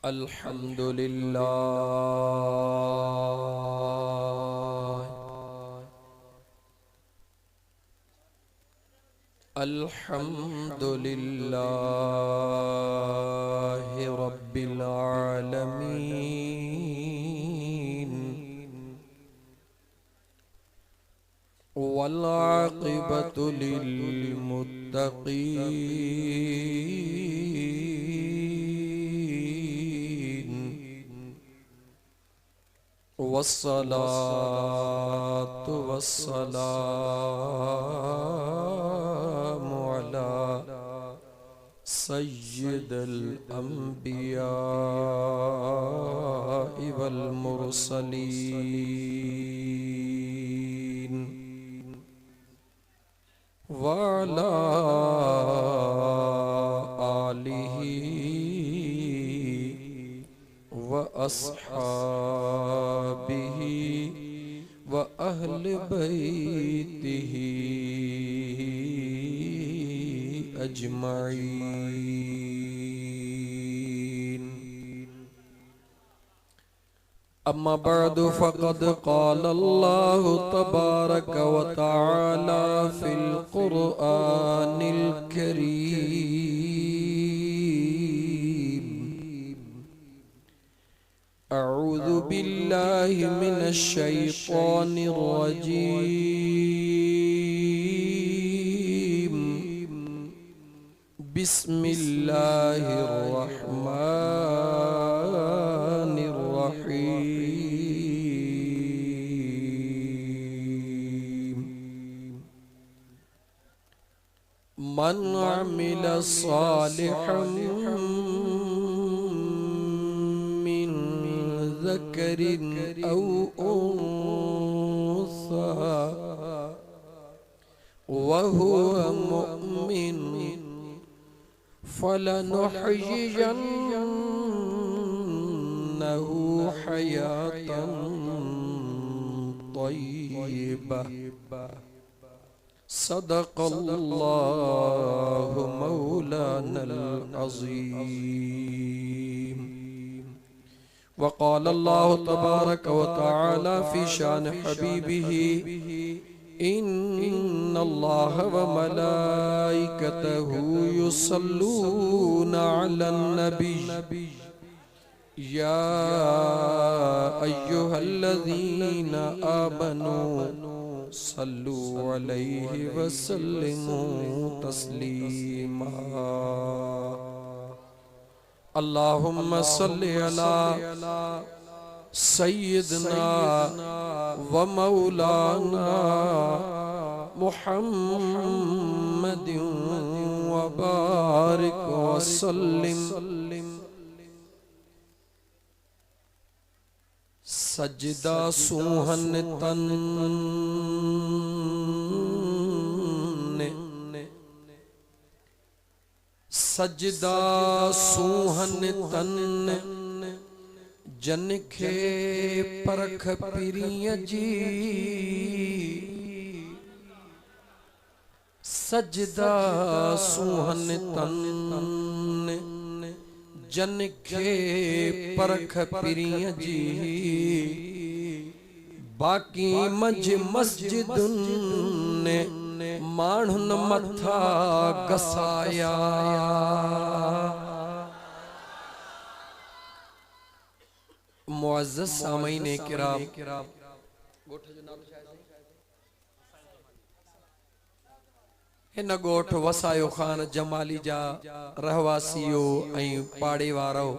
अल्हम्दुलिल्लाह रब्बिल आलमीन वल आक़िबतु लिल मुत्तक़ीन वस्सलातु वस्सलामु अला सय्यिदिल अंबिया वल मुरसलीन व अला आलिहि व अस्हाबिहि व अहले बैतिहि अजमईन। अम्मा बअदु फ़क़द क़ाल अल्लाहु तबारक व तआला फ़िल क़ुरआनिल करीम अऊज़ु बिल्लाहि मिनश शैतानिर रजीम बिस्मिल्लाहिर रहमानिर रहीम। मन अमिल सालिहन मिन ज़करिन औ उन्सा वहुवा मुअमिन फलनुहयियन्नहु हयातन तय्यिबह सदक़ल्लाहु मौलानल अज़ीम। वक़ाल अल्लाहु तबारक व तआला फ़ी शान हबीबिही इन्नल्लाह व मलाइकतहु युसल्लूना अलन नबी या अय्युहल्लज़ीना आमनू सल्लु अलैहि व सल्लिमू तस्लीमा। अल्लाहुम्मा सल्लि अला सय्यिदना व मौलाना मुहम्मदिन व बारिक व सल्लिम। सजदा सुहन तन सजदा सुहन तन जनखे परख पिरिय जी सजदा सुहन तन जनखे परख पिरिय जी बाकी मंझ मस्जिदुन ने माण्हुन मथा गसाया। मुअज़्ज़ज़ सामईन किराम हिन गोठ वसायो खान जमाली जा रहवासियो ऐं पाड़े वारो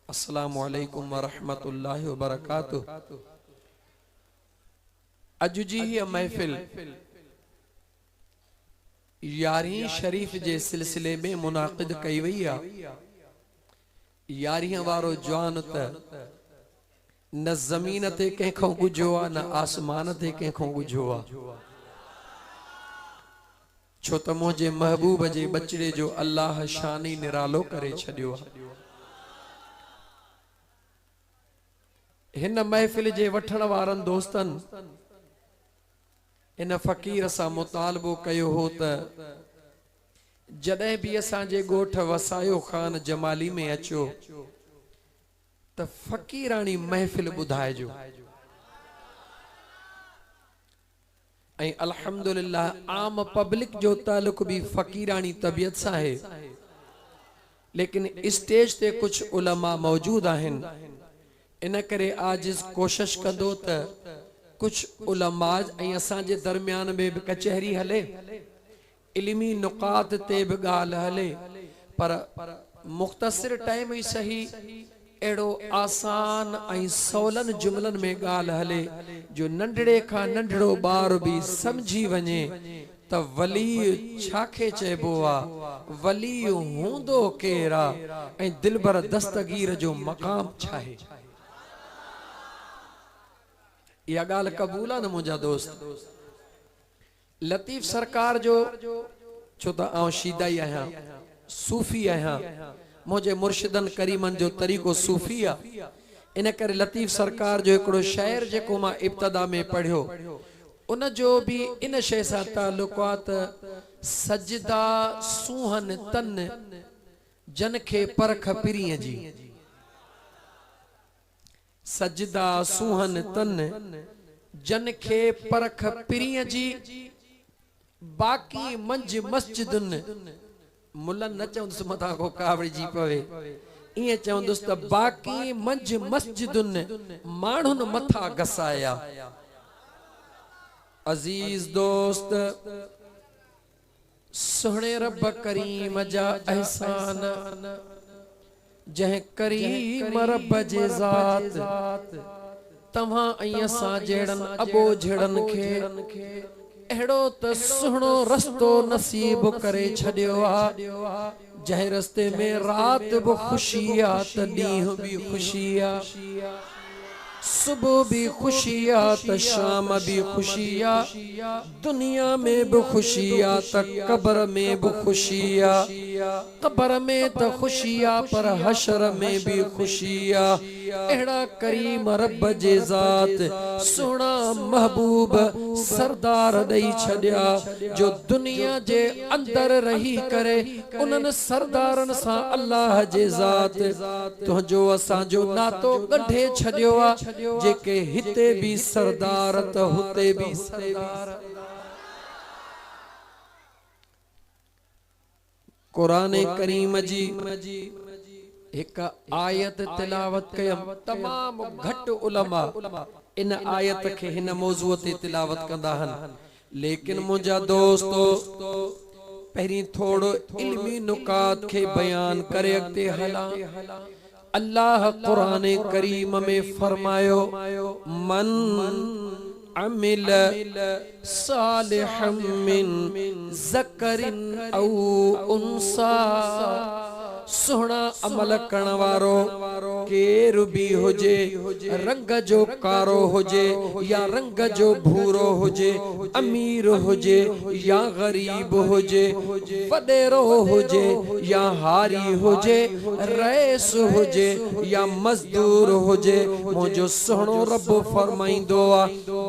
अस्सलामु अलैकुम व रहमतुल्लाहि व बरकातुहू। अज जी हीअ महफ़िल 11 शरीफ जे सिलसिले में मुनाक़िद कई वई आ। 11 वारो जवान त न ज़मीन ते कंहिंखों गुझो आ न आसमान ते कंहिंखों गुझो आ, छो त मुंहिंजे महबूब जे बचड़े जो अल्लाह शानी निरालो करे छॾियो आ। हिन महफ़िल जे वठण वारनि दोस्तन इन फ़कीर सां मुतालबो कयो हो त जॾहिं भी असांजे ॻोठ वसायो खान जमाली में अचो त फ़कीरानी महफ़िल ॿुधाइजो। ऐं अल्हम्दुलिल्लाह आम पब्लिक जो ताल्लुक भी फ़कीरानी तबियत सां है, लेकिन स्टेज ते कुछ उलमा मौजूद आहिन। इन करे आजिज़ कोशिश कंदो त कुछ उलमा ऐं असांजे दरमियान में भी कचहरी हले, इल्मी नुकात ते भी गाल हले, पर मुख्तसिर टाइम ही सही एड़ो आसान ऐं सवलन जुमलन में गाल हले जो नंढड़े का नंढड़ो बार भी समझी वने त वली छाखे चइबो आ, वली हूंदो केरा ऐं दिलबर दस्तगीर जो मकाम छा है। या गाल कबूल आ न मुंहिंजा दोस्त। लतीफ सरकार जो छो त आउं शीदाई आहियां, सूफी आहियां, मुझे मुर्शिदन करीमन जो तरीक़ो सूफी आ। इन करे लतीफ सरकार जो एकड़ो शायर जेको मां इब्तदा में पढ़ियो, उन जो भी इन शय सां ताल्लुक़ात सजदा सूहन तन जन खे परख पिरीअ जी। सजदा सूहन तन जन खे परख पिरीअ जी, बाकी मंझ मस्जिदुन मुल्लन न चवंदुसि मथां को कावड़ी जी पवे, इएं चवंदुसि त बाकी मंझ मस्जिदुन माण्हुनि मथा घसाया। अजीज दोस्त, सुहिणे रब करीम जा एहसान, जंहिं करीम रब जे ज़ात तव्हां ऐं असां जहिड़नि अबो जहिड़नि खे एड़ो त सुहिणो रस्तो नसीब करे छॾियो आ, जंहिं रस्ते में रात भी खुशी आ त ॾींहुं भी खुशी आ, सुबह भी खुशी आ त शाम भी खुशी आ, दुनिया में भी खुशी आ त कब्र में भी खुशी आ, कब्र में त खुशी आ पर हशर में भी खुशी आ। एड़ा करीम रब जे ज़ात सोना महबूब सरदार दई छड़िया जो दुनिया जे अंदर रही करे उन्हनि सरदारन सा अल्लाह जे ज़ात तुझो असा जो नातो गंढे छड़ियो आ, जेके हिते भी सरदार त हुते भी सरदार। कुरान करीम जी एक आयत तिलावत कयम, तमाम घट उलमा इन आयत के हिन मौजूअ ते तिलावत कंदा हन, लेकिन मुंहिंजा दोस्तो पहिरीं थोड़ो इल्मी नुकात के बयान करे अॻिते हलां। अल्लाह कुरान करीम में फरमायो, मन अमिल सालिहम मिन ज़करिन औ उन्सा, सुहना अमल करण वारो केर भी होजे, रंग जो कारो होजे या रंग जो भूरो होजे, अमीर होजे या गरीब होजे, वडेरो होजे या हारी होजे, रईस होजे या मजदूर होजे, मुझो सुहणो रब फरमाइंदो आ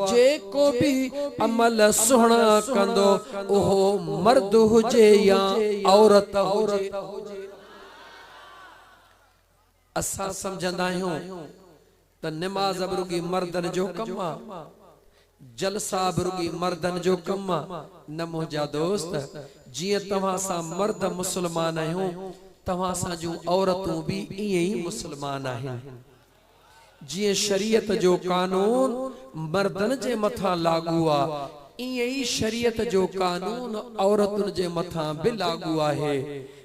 जेको भी अमल सुहना कंदो ओहो मर्द होजे या औरत होजे। असा समझंदा आहियूं त निमाज़ रुगी मर्दन जो कम आ, जलसा रुगी मर्दन जो कम आ। न मुंहिंजा दोस्त, जिए तव्हां सां मर्द मुसलमान आहियूं, तव्हां सां जूं औरतूं भी इएं ही मुसलमान आहिनि। जिए शरीयत जो कानून मर्दन जे मथा लागू आ, इएं ही शरीयत जो कानून औरतुन जे मथा भी लागू आहे।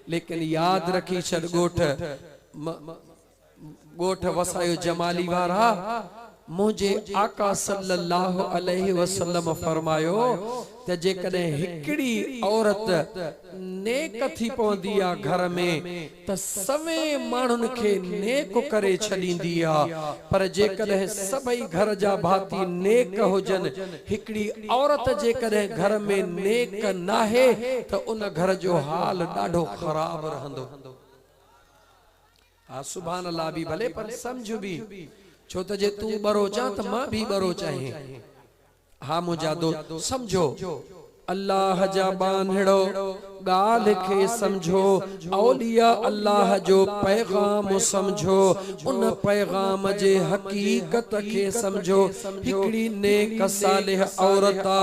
लेकिन याद रखी छॾ गोठ वसायो जमाली वारा, मुझे आका सल्लल्लाहु अलैहि वसल्लम फरमायो त जेकॾहिं हिकड़ी औरत नेक थी पवंदी आ घर में त सवे माण्हुनि खे नेक करे छॾींदी आ, पर जेकॾहिं सभई घर जा भाती नेक हुजन, हिकड़ी औरत जेकॾहिं घर में नेक नाहे त उन घर जो हाल ॾाढो ख़राब रहंदो। सुभान अल्लाह भी भले पर समझ भी, छो त जे तू बरो चा त मां भी बरो चाहे। हाँ मुझा दो समझो, अल्लाह जा बानड़ो गाल के समझो, औलिया अल्लाह जो पैगाम समझो, उन पैगाम जे हकीकत के समझो। हिकड़ी नेक सालिह औरता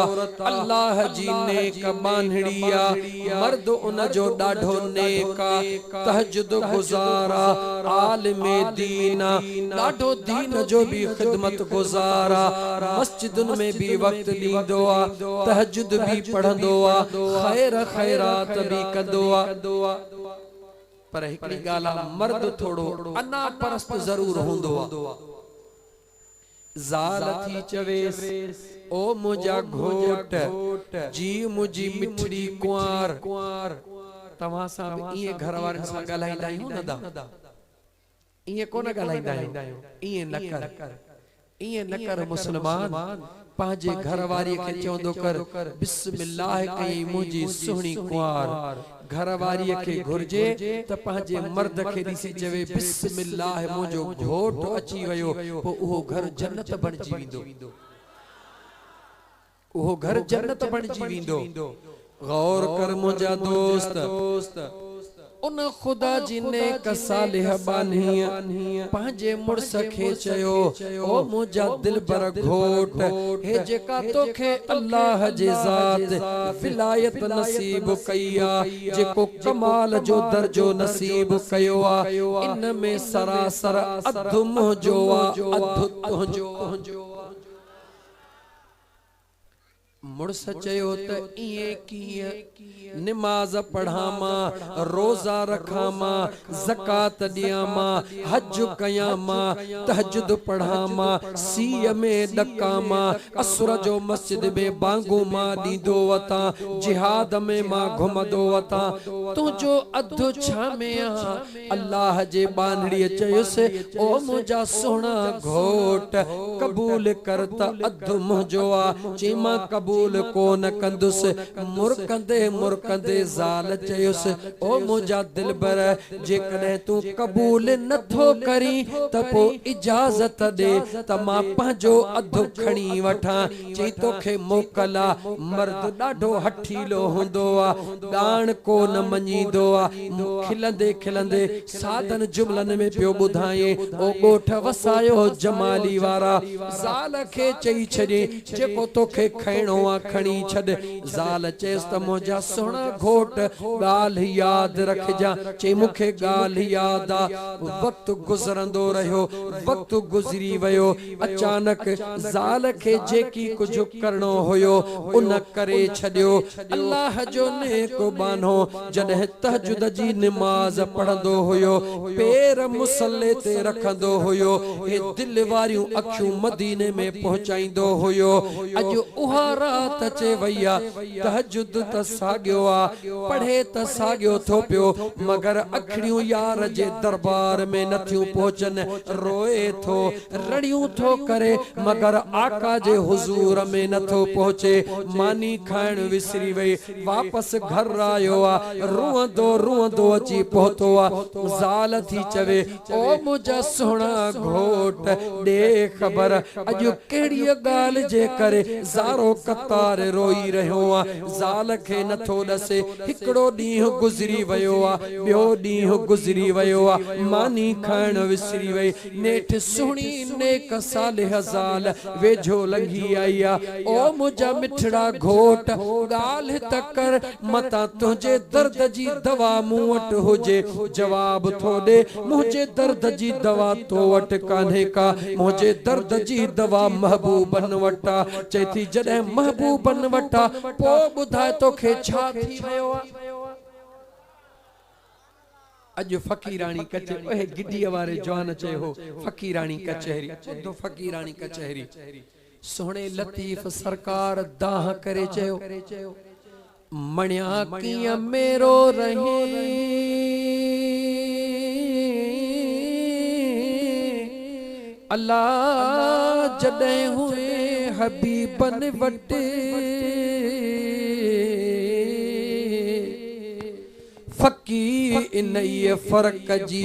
अल्लाह जी नेक बांधड़िया, मर्द उन जो डाढो नेका, तहज्जुद गुजारा, आलिमे दीना, डाढो दीन जो भी खिदमत गुजारा, मस्जिदुन में भी वक्त दींदो आ, तहज्जुद भी पढ़ंदो आ, खैर खैरात भी कंदो आ। पर हिकड़ी गाला मर्द थोड़ो अना परस्त जरूर होंदो आ। ज़ाल थी चवेस ओ मुझा घोट, जी मुझी मिठड़ी कुंवार। तव्हां सां इए घर वारनि सां ॻाल्हाईंदा आहियूं न दा, इए कोन ॻाल्हाईंदा आहियूं, इए न कर, इए न कर। मुसलमान पांजे घर वारी के चवंदो कर बिस्मिल्लाह कई मुझी सुहणी कुंवार। घर वारी के घुर्जे त पांजे मर्द के दिसी चवे बिस्मिल्लाह मुझो घोट अची वयो, पो उहो घर जन्नत बणजी विंदो, उहो घर जन्नत बणजी विंदो। गौर कर मुझा दोस्त, उन खुदा जी ने कसालिह बानिया पांजे मुर्स के चयो, ओ मुझा दिलबर घोट, हे जेका तोखे अल्लाह जे ज़ात विलायत नसीब कईया, जेको कमाल जो दर्जो नसीब कयो आ, इन में सरासर अधु मुंहिंजो आ, अधु तुंहिंजो। मुर्स चयो त इए कीअं, निमाज पढ़ामा, रोजा रखामा, ज़कात दियामा, हज कयामा, तहज्जुद पढ़ामा, सीय में डकामा, असुर जो मस्जिद में बांगू मां दीदो वता, जिहाद में मां घुमदो वता, तुझो अधु छा में आ। अल्लाह जे बांधड़ी चयुसि ओ मुझा सोना घोट, कबूल कर त अधु मुंहिंजो आ। चीमा कबूल कोन कंदुस, मुरकंदे ज़ाल चयुस ओ मुझा दिलबर, जेकॾहिं तू कबूल नथो करी त पो इजाज़त दे त मां पंहिंजो अधु खणी वठां। चई तोखे मोकला। मर्द ॾाढो हठीलो हूंदो आ, ॾाण कोन मञींदो आ, खिलंदे खिलंदे सादन जुमलन में पियो ॿुधाए, ओ ॻोठ वसायो जमाली वारा, ज़ाल खे चई छॾे जेको तोखे खणो खणी छॾ। ज़ाल चेस त मुझा सोना घोट ॻाल्हि यादि रखजा। चई मूंखे ॻाल्हि याद आ, वक्त गुज़रंदो रहियो, वक्त गुज़री वयो, अचानक ज़ाल खे जेकी कुछ करणो हुयो उन करे छॾियो। अल्लाह जो नेक बानो जॾहिं तहज्जुद जी नमाज़ पढ़ंदो हुयो, पैर मुसल्ले ते रखंदो हुयो, हे दिल वारियूं अखियूं मदीने में पहुचाईंदो हुयो। अॼु उहा रात अचे वैया, तहज्जुद त साॻियो आ, पढ़े त साॻियो थो पियो, मगर अखड़ियूं यार जे दरबार में नथियूं पहुचन। रोए थो, रड़ियूं थो करे, मगर आका जे हुजूर में नथो पहुचे। मानी खाइण विसरी वई, वापस घर आयो आ, रुअंदो रुअंदो अची पहुतो आ। ज़ाल थी चवे ओ मुझा सोहणा घोट, ॾे ख़बर अॼु कहिड़ी ॻाल्हि जे करे ज़ारो कतार रोई रहियो आ। ज़ाल खे नथो ॾसे। हिकिड़ो ॾींहुं गुज़री वयो आ, ॿियो ॾींहुं गुज़री वयो आ, मानी खाइण विसरी वई। नेठ सुहिणी नेक सालिह ज़ाल वेझो लंघी आई आ। ओ मुझा मिठड़ा घोट, ॻाल्हि त कर, मता तुंहिंजे दर्द जी दवा मूं वटि हुजे। जवाब थो ॾे मुंहिंजे दर्द जी दवा तो वटि कान्हे का, मुंहिंजे दर्द जी दवा महबूबन वटा। चई थी जॾहिं महबूबन वटा, पो ॿुधाए तोखे छा थी वयो आ। अॼु फ़कीराणी कचहरी, ओहे गिड्डीअ वारे जवान चयो हो फ़कीराणी कचहरी, ॿुधो फ़कीराणी कचहरी। सोहणे लतीफ़ सरकार दाह करे चयो, मणिया कीअं मेरो रही, अल्लाह जॾहिं हुए हबीबन वटि, फकी इन फर्क जी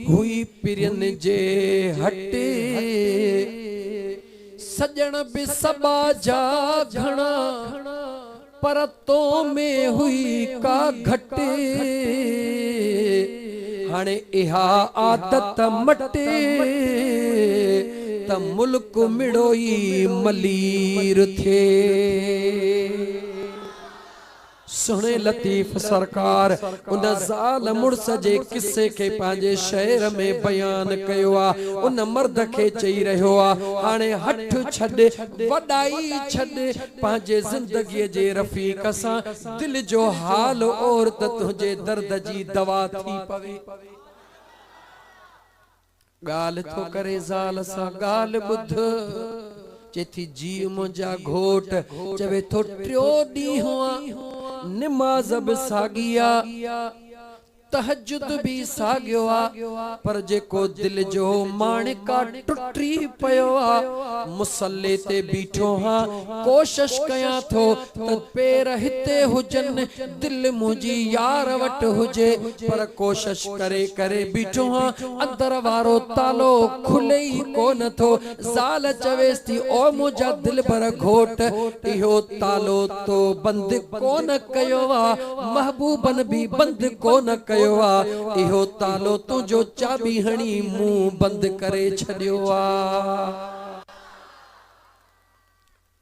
हुई पिरन जे हट। सजण भी सबा जा घणा, पर तो में हुई का घटे हाणे इहा आदत मटे त मुल्क मिड़ोई मलीर थे। सुने लतीफ सरकार उन ज़ाल मुड़स जे किस्से के पांजे शहर में बयान कयो आ। उन मर्द के चई रहियो आ हाणे हठ छॾ वॾाई छॾ पांजे ज़िंदगी जे रफ़ीक सां दिल जो हाल औरत तुझे दर्द जी दवा थी पवे। गाल तो करे ज़ाल सां गाल बुध चेथी जी मुंहिंजा घोट चवे थो टियों ॾींहुं हुआ निमाज़ बि सागिया तहज्जुद भी सागियो आ पर जेको दिल जो माणिका टुटी पयो आ मुसल्ले ते बीठो हां कोशिश कयां थो त पेर हिते हुजन दिल मुंहिंजी यार वट हुजे पर कोशिश करे करे बीठो हां अंदर वारो तालो खुले ई कोन थो। ज़ाल चवेस थी ओ मुंहिंजा दिल पर घोट इहो तालो तो बंद कोन कयो आ महबूबन भी बंद कोन कयो इहो तालो तुझो चाबी हणी मुंह बंद करे छड़ियो आ।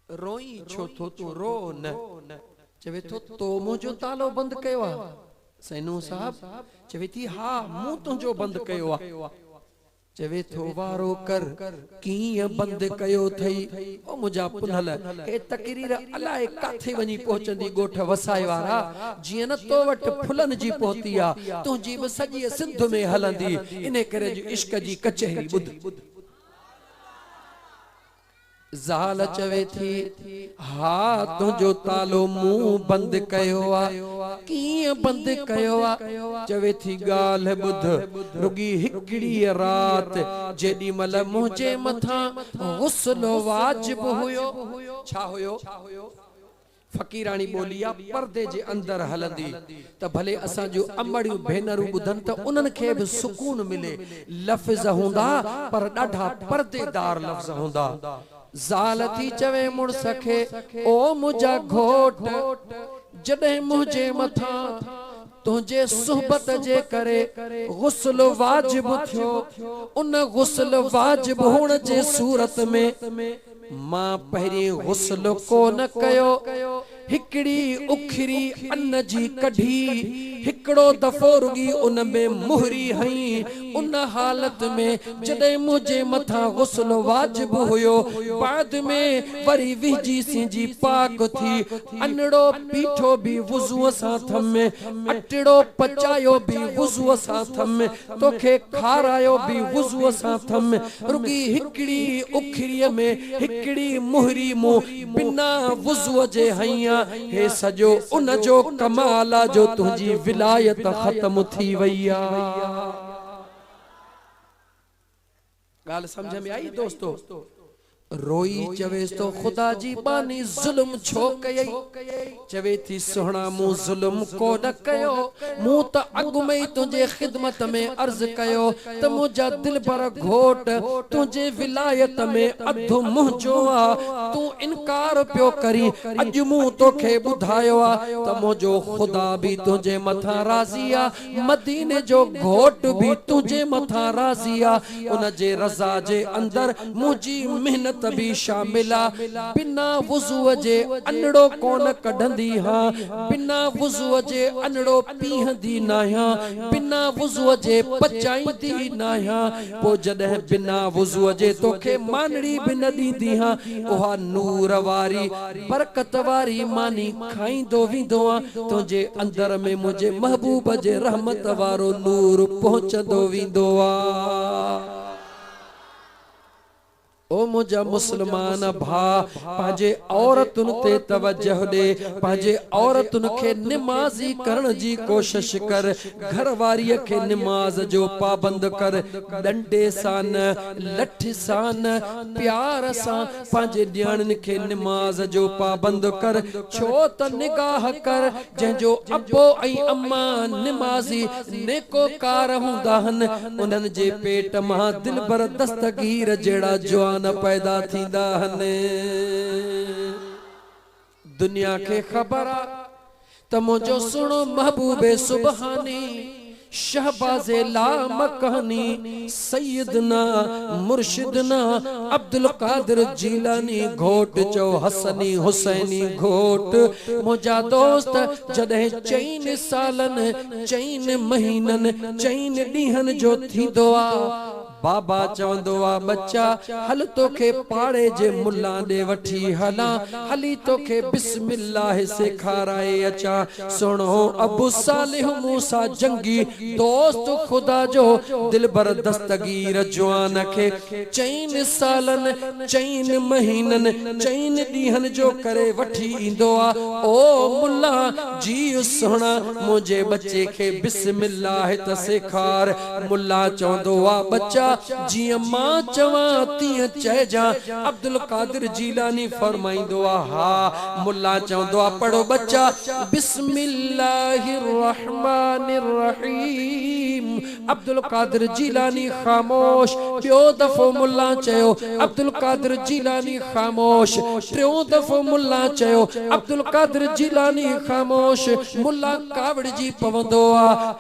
रोई छो थो तू रो न चवे तो मुंहिंजो तालो बंद कयो आ। सैनू साहब चवे थी हा मूं तुझो बंद कयो आ। चवे थो वारो कर कीअं बंद कयो थई ओ मुंहिंजा पुनल हे तकरीर अलाए काथे वञी पहुचंदी ॻोठ वसाए वारा जीअं न तो वटि फुलन जी पहुती आ तुंहिंजी बि सॼी सिंध में हलंदी इन करे इश्क जी कचहरी ॿुध। ज़ाल चवे थी हा तुझो तालो मुंह बंद कयो आ कीअं बंद कयो आ। चवे थी गाल ॿुध रुगी हिकड़ी रात जेॾी महिल मुंहिंजे मथां गुस्लो वाजिब हुयो छा हुयो फकीरानी बोली आ पर्दे जे अंदर हलंदी त भले असां जो अमड़ियूं भेनरूं ॿुधन त उन्हनि खे बि सुकून मिले लफ़्ज़ हूंदा पर ॾाढा पर्देदार लफ़्ज़ हूंदा। ज़ाल थी चवे मुड़स खे ओ मुंहिंजा घोट जॾहिं मुंहिंजे मथां तुझे सुहबत जे करे गुस्ल वाजिब थियो उन गुस्ल वाजिब हुण जे सूरत में मां पहिरीं गुस्ल कोन कयो हिकड़ी उखरी अन्न जी कढी हिकड़ो दफ़ो रुगी उन में मुहरी हई उन हालत में जॾहिं मुंहिंजे मथां गुस्ल वाजिब हुयो बाद में वरी विझी सिंजी पाक थी अनड़ो पीठो भी वुज़ूअ सां थमे अटड़ो पचायो भी वुज़ूअ सां थमे तोखे खारायो भी वुज़ूअ सां थमे रुगी हिकड़ी उखरीअ में हिकड़ी मुहरी मो बिना वुज़ूअ जे हईया हे सजो उन जो कमाल जो तुझी विलायत खत्म थी वई आ। गाल समझ में आई दोस्तों। रोई चवेस तो खुदा जी बानी जुल्म छो कयई चवे थी सोहना मूं जुल्म को न कयो मूं त अॻु में तुझे खिदमत में अर्ज कयो त मुंहिंजा दिल पर घोट तुझे विलायत में अधु मुंहिंजो आ तू इनकार पियो करी अॼु मूं तोखे ॿुधायो आ त मुंहिंजो खुदा भी तुझे मथां राज़ी आ मदीने जो घोट भी तुझे मथां राज़ी आ उन जे रज़ा जे अंदर मुंहिंजी मेहनत भी शामिल आ बिना वुज़ूअ जे अनड़ो कोन कढंदी हां बिना वुज़ूअ जे अनड़ो पीहंदी नाहियां बिना वुज़ूअ जे पचाईंदी नाहियां पो जॾहिं बिना वुज़ूअ जे तोखे मानड़ी भी न ॾींदी हां उहा नूर वारी बरकत वारी मानी खाईंदो वेंदो आ तुंहिंजे अंदर में मुंहिंजे महबूब जे रहमत वारो नूर पहुचंदो वेंदो आ। ओ मुझा मुसलमान भा पांजे औरतुन ते तवज्जो दे पांजे औरतुन के निमाजी करण जी कोशिश कर घर वारी के निमाज जो पाबंद कर डंडे सान लठ सान प्यार सा पांजे न्याणन के निमाज जो पाबंद कर छो त निगाह कर जो अब्बो ऐ अम्मा निमाजी नेकोकार हुंदा हन उन्हन जे पेट मां दिल बर दस्तगीर जेड़ा जवान पैदा थींदा हन दुनिया के खबर त मुझो सुनो महबूबे सुबहानी शहबाज़े ला मकानी सैयदना मुर्शिदना अब्दुल कादिर जीलानी घोट चो हसनी हुसैनी घोट मुझा दोस्त जदे चैन सालन चैन महीनन चैन डीहन जो थी दुआ बाबा चवंदो आ बच्चा हल तोखे पाड़े जे मुल्ला दे वठी हला हली तोखे बिस्मिल्लाह सेखाराए अचा सुनो अबू सालिह मूसा जंगी दोस्त खुदा जो दिलबर दस्तगीर जवान के चैन सालन चैन महीनन चैन डीहन जो करे वठी इंदो आ ओ मुल्ला जी सोना मुझे बच्चे के बिस्मिल्लाह त सेखार मुल्ला चवंदो आ बच्चा जी मां चवा तीअं चइजा अब्दुल कादिर जीलानी फरमाइंदो आ हा मुल्ला चवंदो आ पढ़ो बच्चा बिस्मिल्लाहिर रहमानिर रहीम अब्दुल कादिर जीलानी खामोश ॿियो दफ़ो मुल्ला चयो अब्दुल कादिर जीलानी खामोश टियों दफ़ो मुल्ला चयो अब्दुल कादिर जीलानी खामोश मुल्ला कावड़जी पवंदो आ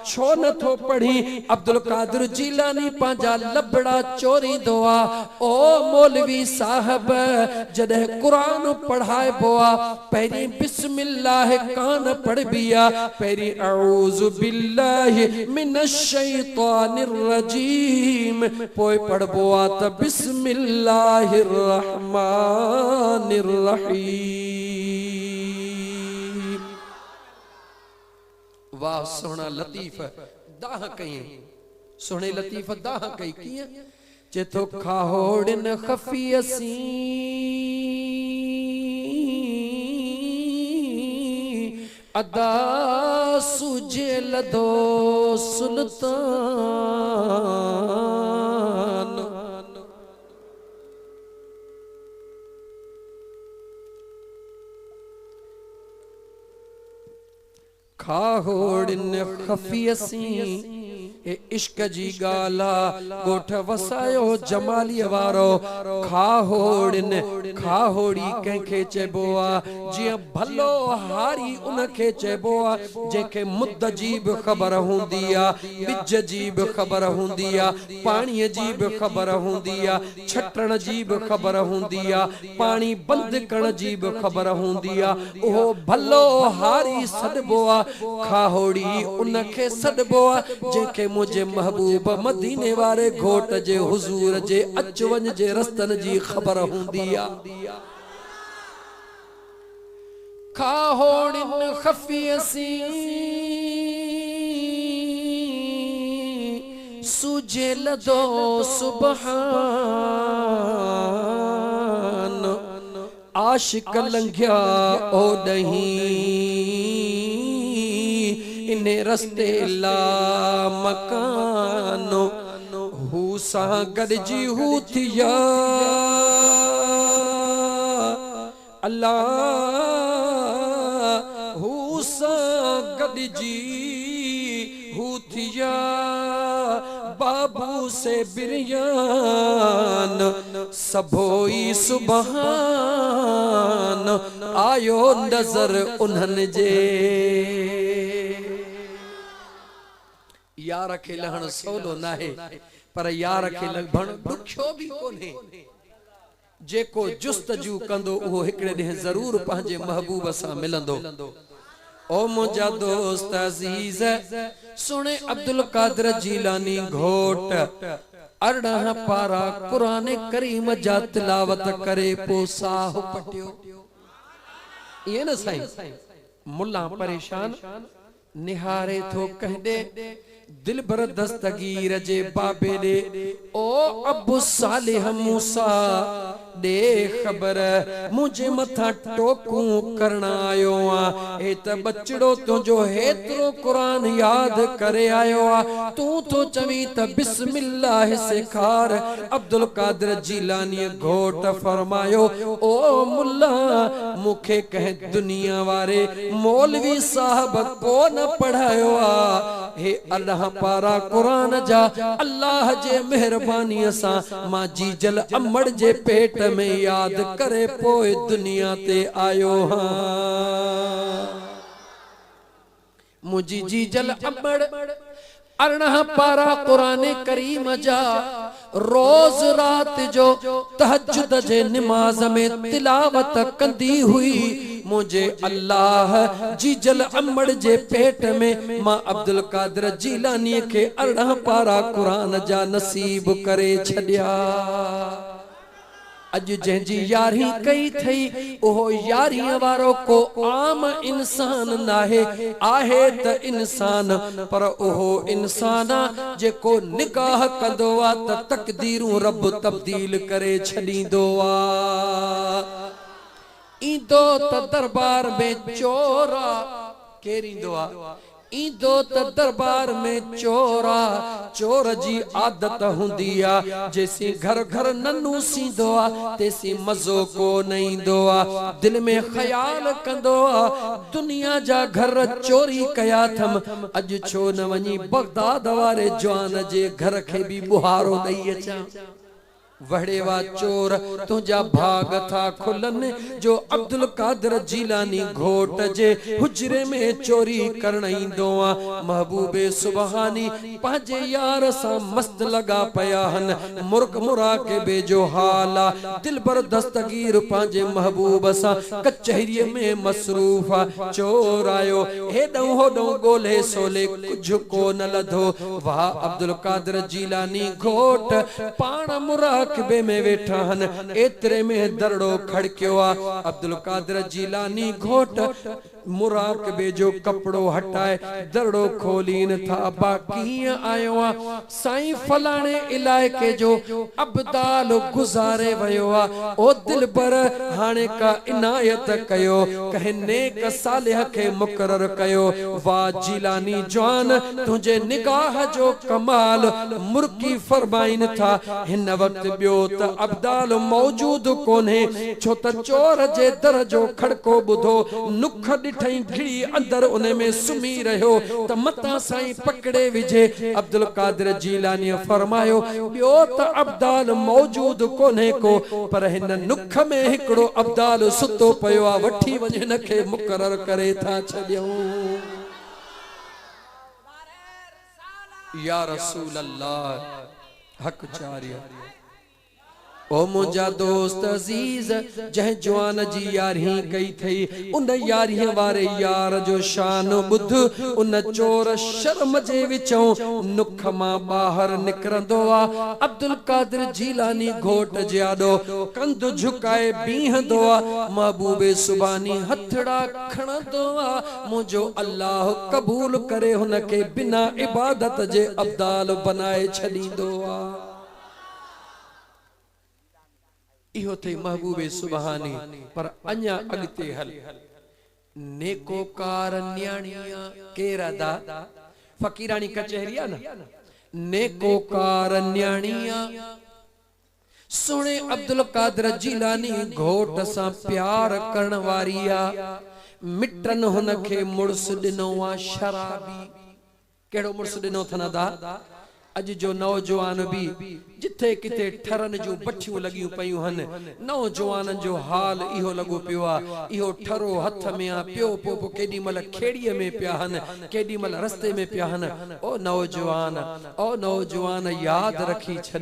छो नथो पढ़ी अब्दुल कादिर जीलानी पंहिंजा लबड़ा चोरी दुआ ओ मौलवी साहब जदे कुरान पढ़ाए बोआ पहली बिस्मिल्लाह कान पढ़ बिया पहली अऊज़ु बिल्लाहि मिनश शैतानिर रजीम पोए पढ़ बोआ त बिस्मिल्लाहिर रहमानिर रहीम। वाह सोना लतीफ दाह कई सोने लतीफ दाह कई किया चेतो खाहोड़न खफी असी अदा सुजे लदो सुल्तान खाहोड़न खफी असी इश्क जी गाला गोठ वसायो जमाली वारो खाहोड़न खाहोड़ी कंखे चेबो आ जिया भलो हारी उनखे चेबो आ जेके मुद्द जी भी खबर हुंदी आ बिज जी भी खबर हुंदी आ पानी जी भी खबर हुंदी आ छटण जी भी खबर हुंदी आ पानी बंद करण जी भी खबर हुंदी आ ओ भलो हारी सदबो आ खाहोड़ी उनखे सदबो आ जेके मुझे महबूब मदीने वारे घोट जे हुजूर जे अच वञ जे रस्तन जी खबर हुंदी आ खाहोड़िन खफी असी सुजे लदो सुबहान आशिक लंघिया ओ दही इने रस्ते ला मकानो हू सा गॾजी हू थिया अल्लाह हू सा गॾजी हू थिया बाबू से बिरयान सबोई सुबहान आयो नजर उन्हनि जे यार खे लहण सवलो नाहे पर यार खे लभण ॾुखियो भी कोन्हे जेको जुस्तजू कंदो उहो हिकड़े ॾींहुं ज़रूर पंहिंजे महबूब सां मिलंदो। ओ मुंहिंजा दोस्त अज़ीज़ सुने अब्दुल कादिर जीलानी घोट 18 पारा कुरान करीम जा तिलावत करे पो साह पटियो ये न साईं मुल्ला परेशान निहारे थो कहंदे दिल बर दस्तगीर जे बाबे दे ओ अबू सालिह मूसा दे खबर मुझे मथा टोकू करना आयो आ ए त बचड़ो तुझो हेतरो कुरान याद करे आयो आ तू तो चवी त बिस्मिल्लाह सेखार अब्दुल कादिर जीलानी घोट फरमायो ओ मुल्ला मुखे कह दुनिया वारे मौलवी साहब को न पढ़ायो आ हे अल्लाह पारा कुरान जा अल्लाह जे मेहरबानी सा मां जी जल अमड़ जे पेट में याद करे पोए दुनिया ते आयो हाँ। मुझी जी जल अमड़ अरना पारा कुरान करीम जा रोज रात जो तहज्जुद जे नमाज में तिलावत कंदी हुई। मुझे अल्लाह जी जल अमड़ जे पेट में मां अब्दुल कादिर जीलानी के अरना पारा कुरान जा नसीब करे छड़िया। अज जंहिंजी यारी कई थई ओहो यारीअ वारो को आम इंसान नाहे, आहे त इंसान पर ओहो इंसान जेको निगाह कंदो आ त तकदीरूं रब तब्दील करे छॾींदो आ। ईंदो त दरबार में चोरा केर ईंदो आ, ईंदो त दरबार में चोरा चोर जी आदत हुंदी आ। जैसी घर घर नन्नू सींदो आ तेसी मज़ो को न ईंदो आ। दिल में ख्याल कंदो आ दुनिया जा घर चोरी कया थम, अज छो न वञी बगदाद वारे जवान जे घर खे भी बुहारो ॾेई अचां। वड़ेवा चोर तुझा भाग था खुलन जो अब्दुल कादिर जीलानी घोट जे हुजरे में चोरी करण ईंदो आ। महबूबे सुबहानी पंहिंजे यार सां मस्त लगा पया हन। मुर्क मुराकिबे जो हाल आ, दिलबर दस्तगीर पंहिंजे महबूब सां कचहरीअ में मसरूफ आ। चोर आयो हेॾों होॾों ॻोल्हे सोले कुझु को न लधो। वाह अब्दुल कादिर जीलानी घोट पाण मुराक मुराकिबे में वेठा हन, एतरे में दरड़ो खड़कियो आ। अब्दुल कादिर जीलानी घोट मुराकिबे जो कपड़ो हटाए दरड़ो खोलीन था। बाकी आयो आ साईं फलाणे इलाइके जो अब्दाल गुजारे वयो आ। ओ दिलबर हाणे का इनायत कयो, कहे नेक सालिह के मुकरर कयो। वाह जीलानी जवान तुझे निगाह जो कमाल मुर्की फरमाइन था। हिन वक्त बियो त अब्दाल मौजूद कोन्हे, छो त चोर जे दर जो खड़को बुधो नुख ॾिठई घिड़ी अंदर उन में सुमी रहियो त मता साईं पकड़े विझे। अब्दुल कादिर जीलानी फरमायो बियो त अब्दाल मौजूद कोन्हे को, पर हिन नुख में हिकड़ो अब्दाल सुतो पयो आ, वठी वञे न के मुकरर करे था छॾियूं। या रसूल अल्लाह हक चारिया ओ मुंजा दोस्त अजीज जह जवान जी यारी कई थई उन यारी वारे यार जो शान बुध। उन चोर शर्म जे विचों नुख मां बाहर निकरंदो आ। अब्दुल कादिर जीलानी घोट जाडो कंध झुकाए बीहंदो आ। महबूबे सुबानी हथड़ा खणंदो आ। मुझो अल्लाह कबूल करे हुन के बिना इबादत जे अब्दाल बनाए छॾींदो आ। इहो थई महबूबे सुबहानी। पर अञा अगते हल नेकोकार न्याणिया केरा दा फकीरानी कचहरिया न नेकोकार न्याणिया सुने अब्दुल कादिर जीलानी घोट सां प्यार करण वारिया। मिटन हुन खे मुड़स ॾिनो आ शराबी। केड़ो मुड़स ॾिनो थना दा? अज जो नौजवान भी जिथे किथे ठरन जो बठियूं लगियूं पयूं हन, नौजवान जो हाल इहो लगो पियो आ। इहो ठरो हथ में आ, पियो पोपो केडी मल खेड़ीअ में पिया हन, केडी मल रस्ते में पिया हन। ओ नौजवान याद रखी छॾ,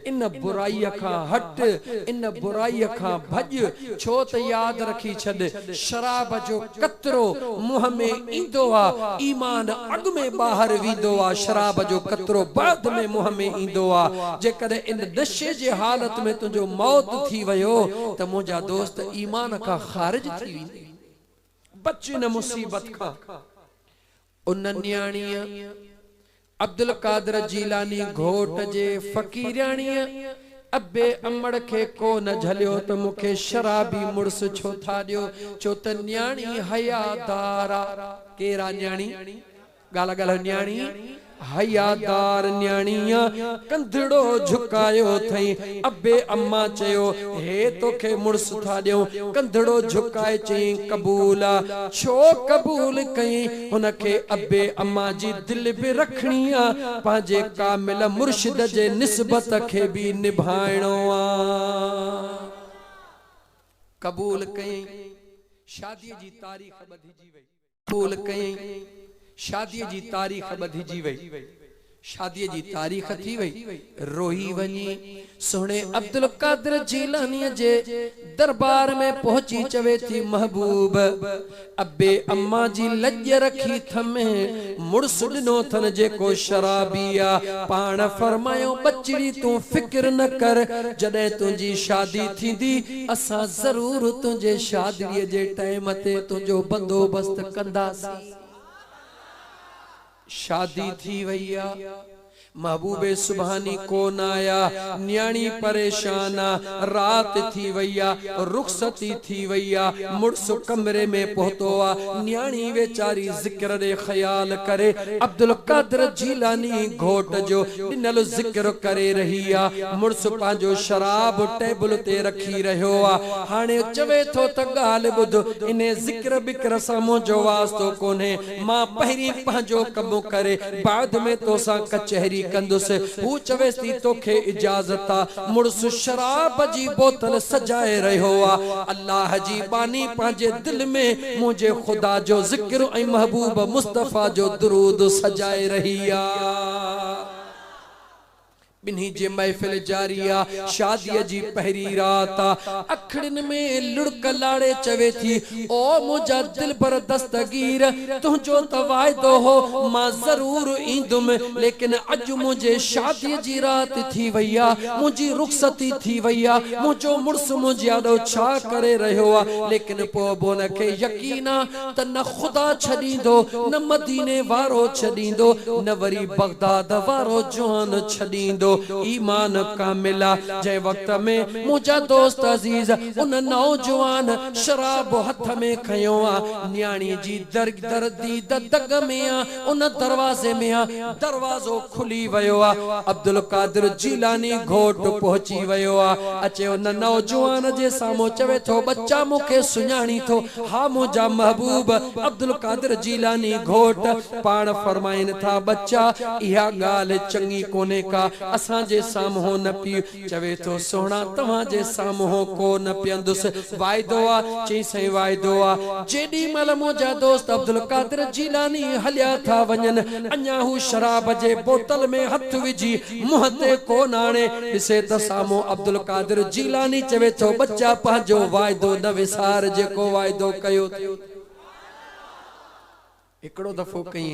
इन बुराई खां हट, इन बुराई खां भज। छो त याद रखी छॾ शराब जो कतरो मुंह में ईंदो आ, ईमान अग में बाहर वींदो आ। शराब जो कतरो बाद में मुंह में ईंदो आ। जे कदे इन नशे जे हालत में तुझो मौत थी वयो त मुंजा दोस्त ईमान का खारिज थी वेंदी। बच न मुसीबत का। उन न्याणीअ अब्दुल कादिर जीलानी घोट जे फकीराणीअ अबे अमड़ के को न झलियो त मुखे शराबी मुड़स छो था ॾियो। छो त न्याणी हयादार केरा न्याणी गाला गाला न्याणी हयादार न्याणिया कंधड़ो झुकायो थई। अबे अम्मा चयो हे तोखे मुड़स था ॾियो। कंधड़ो झुकाए चई कबूल आ। छो कबूल कई? हुनखे अबे अम्मा जी दिल भी रखणी आ, पंहिंजे कामिल मुर्शिद जे निस्बत खे भी निभाइणो आ। कबूल कयईं शादी जी तारीख़ ॿधिजी वई कबूल कयईं शादी जी तारीख़ ॿधिजी वई शादी जी तारीख़ थी वई रोई वञी सोने अब्दुल कादिर जीलानी जे दरबार में पहुंची चवे थी महबूब अबे अम्मा जी लज रखी थमे मुड़स ॾिनो थन जेको शराबिया पाण फरमायो बचड़ी तू फिक्र न कर जॾहिं तुंहिंजी शादी थींदी असां ज़रूर तुंहिंजे शादीअ जे टाइम ते तुंहिंजो बंदोबस्त कंदासीं शादी थी वई आ महबूबे सुभानी कोन आया न्याणी परेशान रात थी वई आ रुखसती थी वई आ मुड़स कमरे में पहुतो आ न्याणी वेचारी जिक्र दे ख्याल करे अब्दुल कादिर जीलानी घोट जो ॾिनल जिक्र करे रही आ मुड़स पांजो शराब टेबल ते रखी रहियो आ हाणे चवे थो त ॻाल्हि ॿुध इने जिक्र बिक्र सां मुंहिंजो वास्तो कोन्हे मां पहिरीं पंहिंजो कमु करे बाद में तोसां कचहरी कंदुसि हू चवेस थी तोखे इजाजत आ मुड़स शराब जी बोतल सजाए रहियो आ अल्लाह जी बानी पंहिंजे दिल में मुझे खुदा जो जिक्र ऐं महबूब मुस्तफा जो दुरूद सजाए रही आ बिन्ही जे महफिल जारिया शादी जी पहरी रात अखड़न में लुड़क लाड़े चवे थी ओ मुझा दिल पर दस्तगीर तुझो तो वायदो हो मां जरूर ईंदुम लेकिन अज मुझे शादी जी रात थी वैया मुझी रुखसती थी वैया मुझो मुड़स मुझे आडो छा करे रहियो आ लेकिन पो बोन के यकीना त न खुदा छडींदो न मदीने वारो छडींदो न वरी बगदाद वारो जवान छडींदो ईमान कामिला जै वक्त में मुझा दोस्त अजीज उन नौजवान शराब हथ में खयो आ न्याणी जी दर्दी दग में आ उन दरवाजे में आ दरवाजो खुली वयो आ अब्दुल कादिर जीलानी घोट पहुंची वयो आ अचे उन नौजवान जे सामो चवे थो बच्चा मुखे सुञाणी थो हा मुझा महबूब अब्दुल कादिर जीलानी घोट पाण फरमाइन था बच्चा इहा गाल चंगी कोने का असां जे सामो न पी चवे तो सोना तवा जे सामो को न पियंदुस वायदो आ चई सही वायदो आ जेडी मल मुझा दोस्त अब्दुल कादिर जीलानी हलिया था वञन अञा हू शराब जे बोतल में हथ विझी मुंह ते कोन आणे ॾिसे त सामो अब्दुल कादिर जीलानी चवे तो बच्चा पंहिंजो वायदो न विसार जेको वायदो कयो एकड़ो दफो कई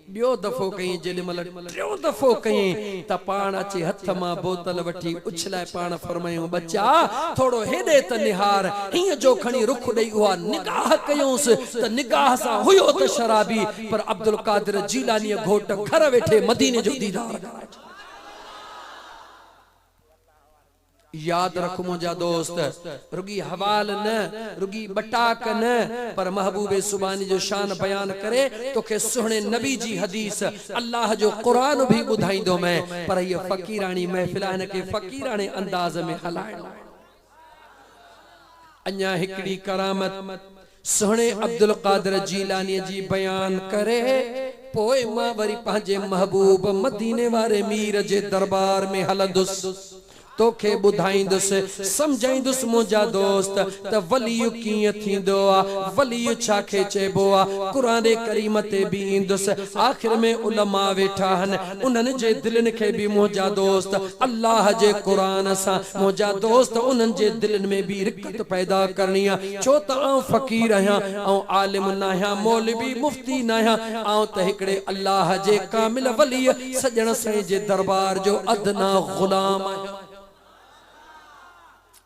बियो दफो कई जेमल टियो दफो कई त पाण अचे हथ मां बोतल वठी उछलाए पाण फरमायो बच्चा थोड़ो हेदे त निहार हिय जो खणी रुख ॾेई उहा निगाह कयोस त निगाह सां हुयो त शराबी पर अब्दुल कादिर जीलानी घोट घर वेठे मदीने जो दीदार कराए याद रख मुझा दोस्त रुगी हवाल न रुगी बटाक न पर महबूबे सुबानी जो शान बयान करे तोखे सुहणे नबी जी हदीस अल्लाह जो कुरान भी बुधाइंदो मैं पर ये फकीरानी महफिल है के फकीराने अंदाज में हलाइणो अञा हिकड़ी करामत सुहणे अब्दुल कादिर जीलानी जी बयान करे पोए मां वरी पंहिंजे महबूब मदीने वारे मीर जे दरबार में हलंदुस तोखे बुधाइंदुस समझाइंदुस मुझा दोस्त त वली कीअं थींदो आ वली छाखे चइबो आ कुरान करीम ते भी इंदुस आखिर में उलमा वेठा हन उन्हनि जे दिलनि खे भी मुझा दोस्त अल्लाह जे कुरान सां मुझा दोस्त उन्हनि जे दिलनि में भी रिकत पैदा करनी आ छो त आऊं फकीर आहियां ऐं आलिम न आहियां मौलवी मुफ्ती न आहियां आऊं त हिकिड़े अल्लाह जे कामिल वली सजण साईं जे दरबार जो अदना गुलाम आहियां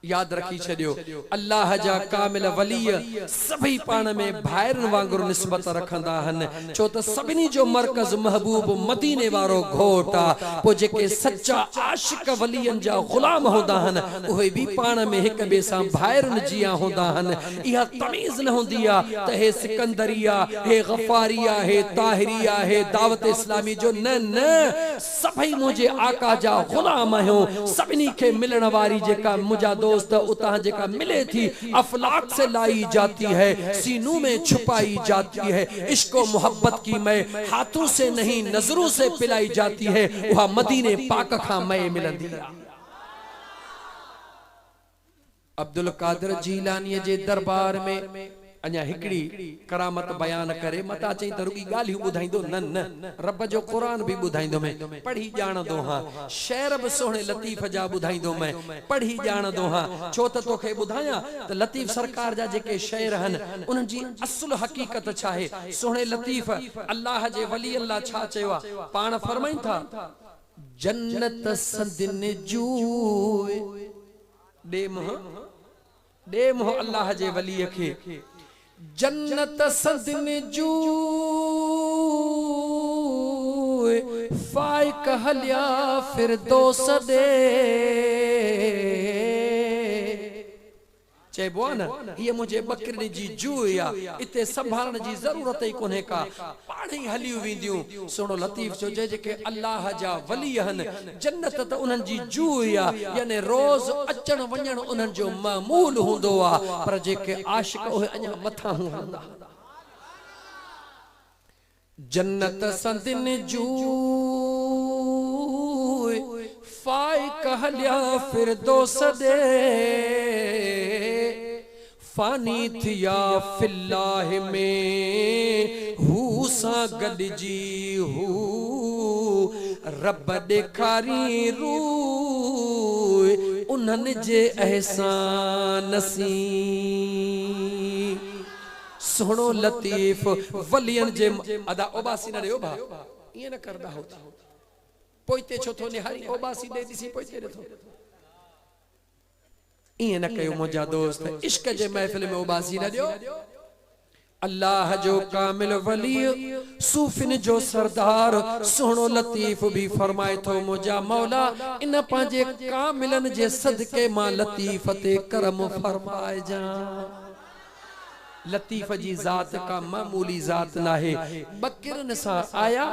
याद रखी छड़ियो अल्लाह जा कामिल वली सभी पान में भाइरन वांगुर निस्बत रखंदा हन छो त सभिनी जो मरकज महबूब मदीने वारो घोटा पो जेके सच्चा आशिक वलियन जा गुलाम होंदा हन उहे भी पान में एक बे सां भाइरन जिया होंदा हन इहा तमीज न होंदी आ त हे सिकंदरिया हे गफारिया हे ताहिरिया हे दावत इस्लामी जो न न सभी मुझे आका जा गुलाम आहियो सभिनी के मिलण वारी जेका मुझा दोस्त उता जेका मिले थी अफलाक से लाई जाती है सीनों में छुपाई जाती है इश्क और मोहब्बत की मैं हाथों से नहीं नजरों से पिलाई जाती है वह मदीने पाक खा मैं मिलंदी अब्दुल कादिर जीलानी जे दरबार में अञा हिकड़ी करामत बयान करे मता चई त रुगी गालियूं ॿुधाईंदो न न रब जो कुरान भी ॿुधाईंदो मैं पढ़ी ॼाणंदो हां शेर भी सोहणे लतीफ जा ॿुधाईंदो मैं पढ़ी ॼाणंदो हां छो त तोखे ॿुधायां त लतीफ सरकार जा जेके शेर हन उन्हनि जी असुल हकीकत छा आहे सोहणे लतीफ अल्लाह जे वली अल्लाह छा चयो आहे पाण फरमाइन था जन्नत सदिन जू दे मोह अल्लाह जे वली खे जन्नत सदिन जू फाइक हलिया फिर दोस दे चइबो आहे न ये मुझे बकरी जी जूया इते संभालण जी जरूरत ही कोन्हे का पाण ही हलियूं वेंदियूं सुनो लतीफ जो जेके अल्लाह जा वली हन जन्नत त उन्हनि जी जूया यानी रोज अचण वञण उन्हनि जो मामूल हूंदो आहे पर जेके आशिक उहे अञा मथां हूंदा जन्नत संदिन जू फाइक हलिया फिर दोस दे फानी थिया फिल्लाह में हू सा गॾिजी हू रब ॾेखारी रू उन्हनि जे एहसान सी सोहणो लतीफ वलियन जे अदा ओबासी न ॾियो भा ईअं न करदा हो पोइते छो थो निहारी ओबासी दे दिसी पोइते रथो ईअं न कयो मुंहिंजा दोस्त इश्क जे महफिल में ओबासी न ॾियो अल्लाह जो कामिल वली सूफिन जो सरदार सोहणो लतीफ भी फरमाए थो मुंहिंजा मौला इन पंहिंजे कामिलन जे सदके मां लतीफ ते करम फरमाए जा लतीफ जी जात का मामूली जात ना है बकरन सा आया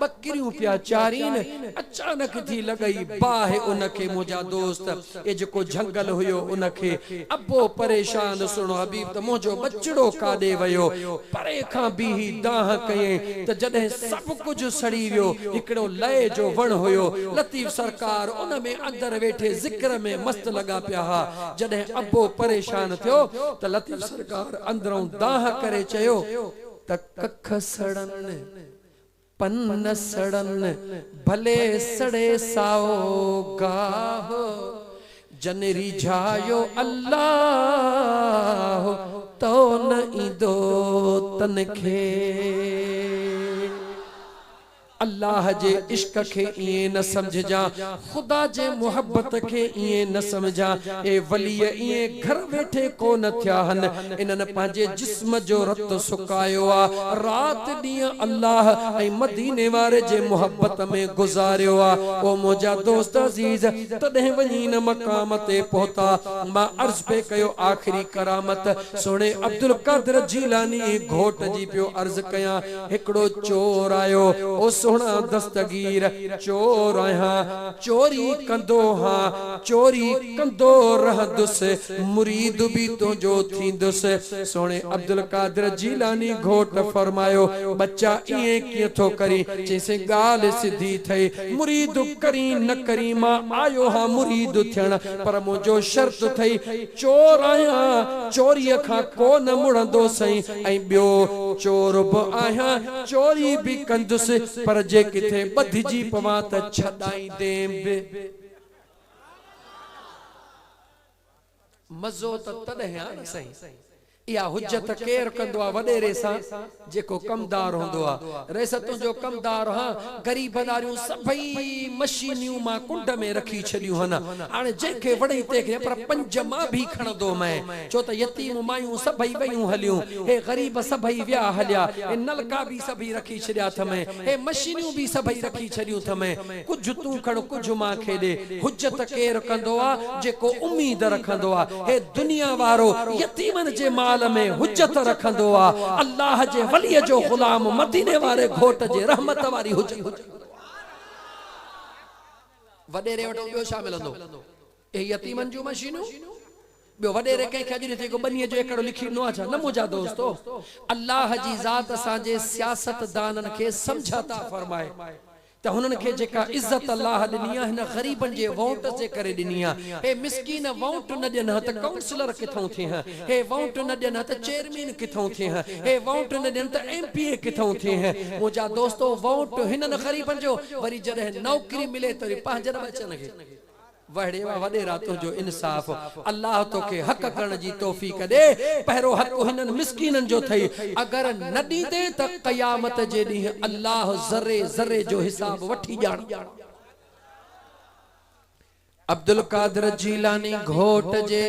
बकरियों पिया चारीन अचानक थी लगई बाहे उनके मुझा दोस्त ए जो जंगल हुयो उनके अबो परेशान सुनो हबीब त मुझो बचड़ो कादे वयो परे खां भी दाह कये त जदे सब कुछ सड़ी वियो इकड़ो लय जो वण हुयो लतीफ सरकार उन में अंदर बैठे जिक्र में मस्त लगा पिया हा जदे अबो परेशान थियो त लतीफ सरकार अंदर दाह करे चयो त कख सड़न पन सड़न भले सड़े साओ गाह जन रिझायो अल्लाह तो न ईंदो तन खे अल्लाह जे इश्क के इए न समझजा खुदा जे मोहब्बत के इए न समझा ए वली इए घर बैठे को न थिया हन इनन पांजे जिस्म जो रत सुकायो आ रात दिया अल्लाह ए मदीने वारे जे मोहब्बत में गुजारियो आ ओ मुजा दोस्त अजीज तदे वनी न मकाम ते पहुता मा अर्ज पे कयो आखिरी करामत सोने अब्दुल कादिर जीलानी घोट जी पियो अर्ज कया एकड़ो चोर आयो ओ सोना दस्तगीर चोर आया चोरी कंदो हाँ चोरी कंदो रहदुस मुरीद भी तो जो थींदुस सोने अब्दुल कादिर जीलानी घोट फरमायो बच्चा इए किए थो करी जैसे गाल सिधी थई मुरीद करी न करी मां आयो हाँ मुरीद थियण पर मुझो शर्त थई चोर आया चोरी खां को न मुड़ंदो सही ऐं बियो चोर भी आया चोरी भी कंदुस पर जे किथे बधजी पवा त छडाई देम मजो तदे आ सही या हुज्जत केर कंदो आ वडेरे सा जेको कमदार होंदो आ रेसतों जो कमदार हां गरीबदारियों सभई मशीनियों मा कुंड में रखी छडियो हन हाने जेके वडई ते पर पंज मा भी खणदो मैं छो त यतीम मायूं सभई वयूं हलियूं हे गरीब सभई व्या हलिया हे नलका भी सभई रखी छडिया थ मैं हे मशीनियों भी सभई रखी छडियो थ मैं कुछ तू खण कुछ मा खेदे हुज्जत केर कंदो आ जेको उम्मीद रखंदो आ हे दुनिया वारो यतीमन जे माल में हुज्जत रखंदो आ अल्लाह जे वली जो गुलाम मदीने वाले घोट जे रहमत वारी हुज्जत वडेरे वटो बियो छा मिलंदो ए यतीमन जो मशीनू बियो वडेरे के खजरी थे को बनिए जो एकड़ो लिखी नो अच्छा न मुजा दोस्तों अल्लाह जी जात साजे सियासत दानन के समझाता फरमाए त हुननि खे जेका इज्जत अल्लाह ॾिनी आहे हिन ग़रीबनि जे वोट जे करे ॾिनी आहे। हे मिसकीन वोट न ॾियनि त काउंसलर किथां थिए, हे वोट न ॾियनि त चेयरमैन किथां थिए, हे वोट न ॾियनि त MPA किथां थिए। मुंहिंजा दोस्तो वोट हिननि ग़रीबनि जो वरी जॾहिं नौकरी मिले त वरी पंहिंजे बचनि खे वड़े वडेरा तुझो इंसाफ अल्लाह तोखे हक करण जी तौफीक दे। पहिरो हक हिनन मिस्कीनन जो थई, अगर न दीदे त क़यामत जे ॾींहुं अल्लाह ज़रे ज़रे जो हिसाब वठी ॼाण। अब्दुल कादिर जीलानी घोट जे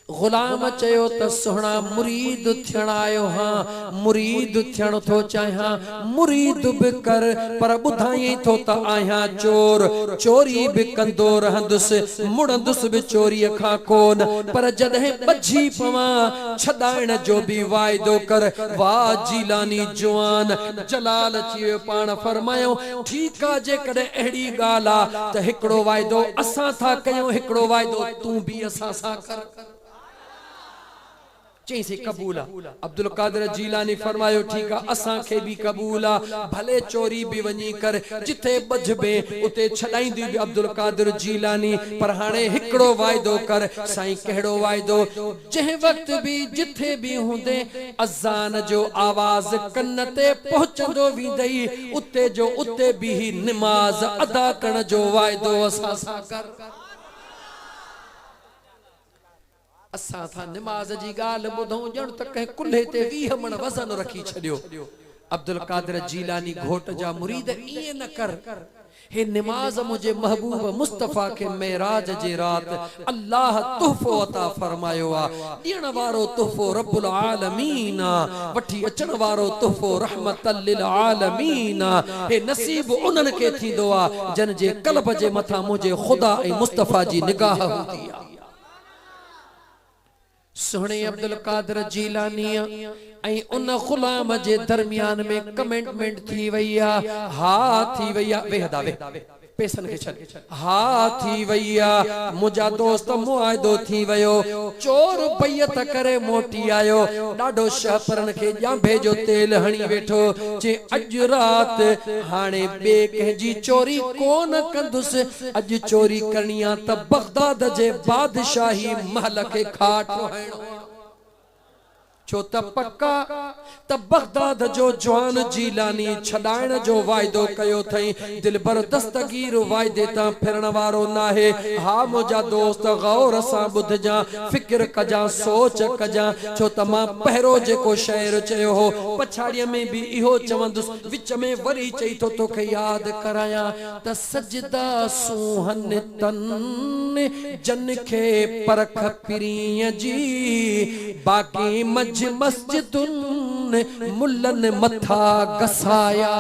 गुलाम चयो त सुहणा मुरीद थियण आयो हां, मुरीद थियण थो चाहियां, मुरीद बि कर पर ॿुधाई थो त आहियां चोर, चोरी बि कंदो रहंदुसि, मुड़ंदुसि बि चोरीअ खां कोन, पर जॾहिं ॿझी पवां छॾाइण जो बि वाइदो कर। वाह जीलानी जुआन जलाल अची वियो, पाण फरमायो ठीकु आहे जेकॾहिं अहिड़ी ॻाल्हि आहे त हिकिड़ो वाइदो असां था कयूं, हिकिड़ो वाइदो तूं बि असां सां कर। चईंसी कबूल आहे। अब्दुल कादिर जीलानी फरमायो ठीकु आहे असां खे बि कबूल आहे, भले चोरी बि वञी कर, जिथे बजबे उते छॾाईंदी बि अब्दुल कादिर जीलानी, पर हाणे हिकिड़ो वाइदो कर। साईं कहिड़ो वाइदो? जंहिं वक्त बि जिथे बि हूंदे अज़ान जो आवाज़ कन ते पहुचंदो वेंदई, उते जो उते बि नमाज अदा करण जो वाइदो असां सां कर। असां था नमाज जी ॻाल्हि ॿुधूं ॼण त कंहिं कुल्हे ते 20 मण वज़न रखी छॾियो। अब्दुल कादिर जीलानी घोट जा मुरीद ईअं न कर, हे नमाज मुझे महबूब मुस्तफा के मेराज जे रात अल्लाह तोहफो अता फरमायो आ। ॾियण वारो तोहफो रब्बुल आलमीन आ, वठी अचण वारो तोहफो रहमतल लिल आलमीन आ। हे नसीब उन्हनि खे थींदो आ जन जे क़ल्ब जे मथां मुझे खुदा ऐं मुस्तफा जी निगाह हूंदी आ। सुहणे अब्दुल कादिर जीलानी ऐं उन गुलाम जे दरमियान में कमिटमेंट थी वई आहे, हा थी वई आहे। वेहदा वे पैसनि खे छॾ, हा थी वई आहे। मुंहिंजा दोस्त मुआइदो थी वियो, चोर बैयत करे मोटी आयो, ॾाढो शहपरनि खे ॼांभे जो तेल हणी वेठो, जे अॼु राति हाणे ॿिए कंहिंजी चोरी कोन कंदुसि, अॼु चोरी करणी आहे त बगदाद जे बादशाही महल खे खाट हणो। छो त पक्का त बगदाद जो जवान जीलानी छॾाइण जो वाइदो कयो अथई, दिलबर दस्तगीर वाइदे तां फिरण वारो नाहे। हा मुंहिंजा दोस्त गौर सां ॿुधजां, फिक्र कजां, सोच कजां, छो त मां पहिरों जेको शेर चयो हो पछाड़ीअ में बि इहो चवंदुसि, विच में वरी चई थो तोखे यादि करायां त सजदा सुहन तन जन खे परख पीरीअ जी, बाक़ी मस्जिदुन मुल्लन मथा गसाया।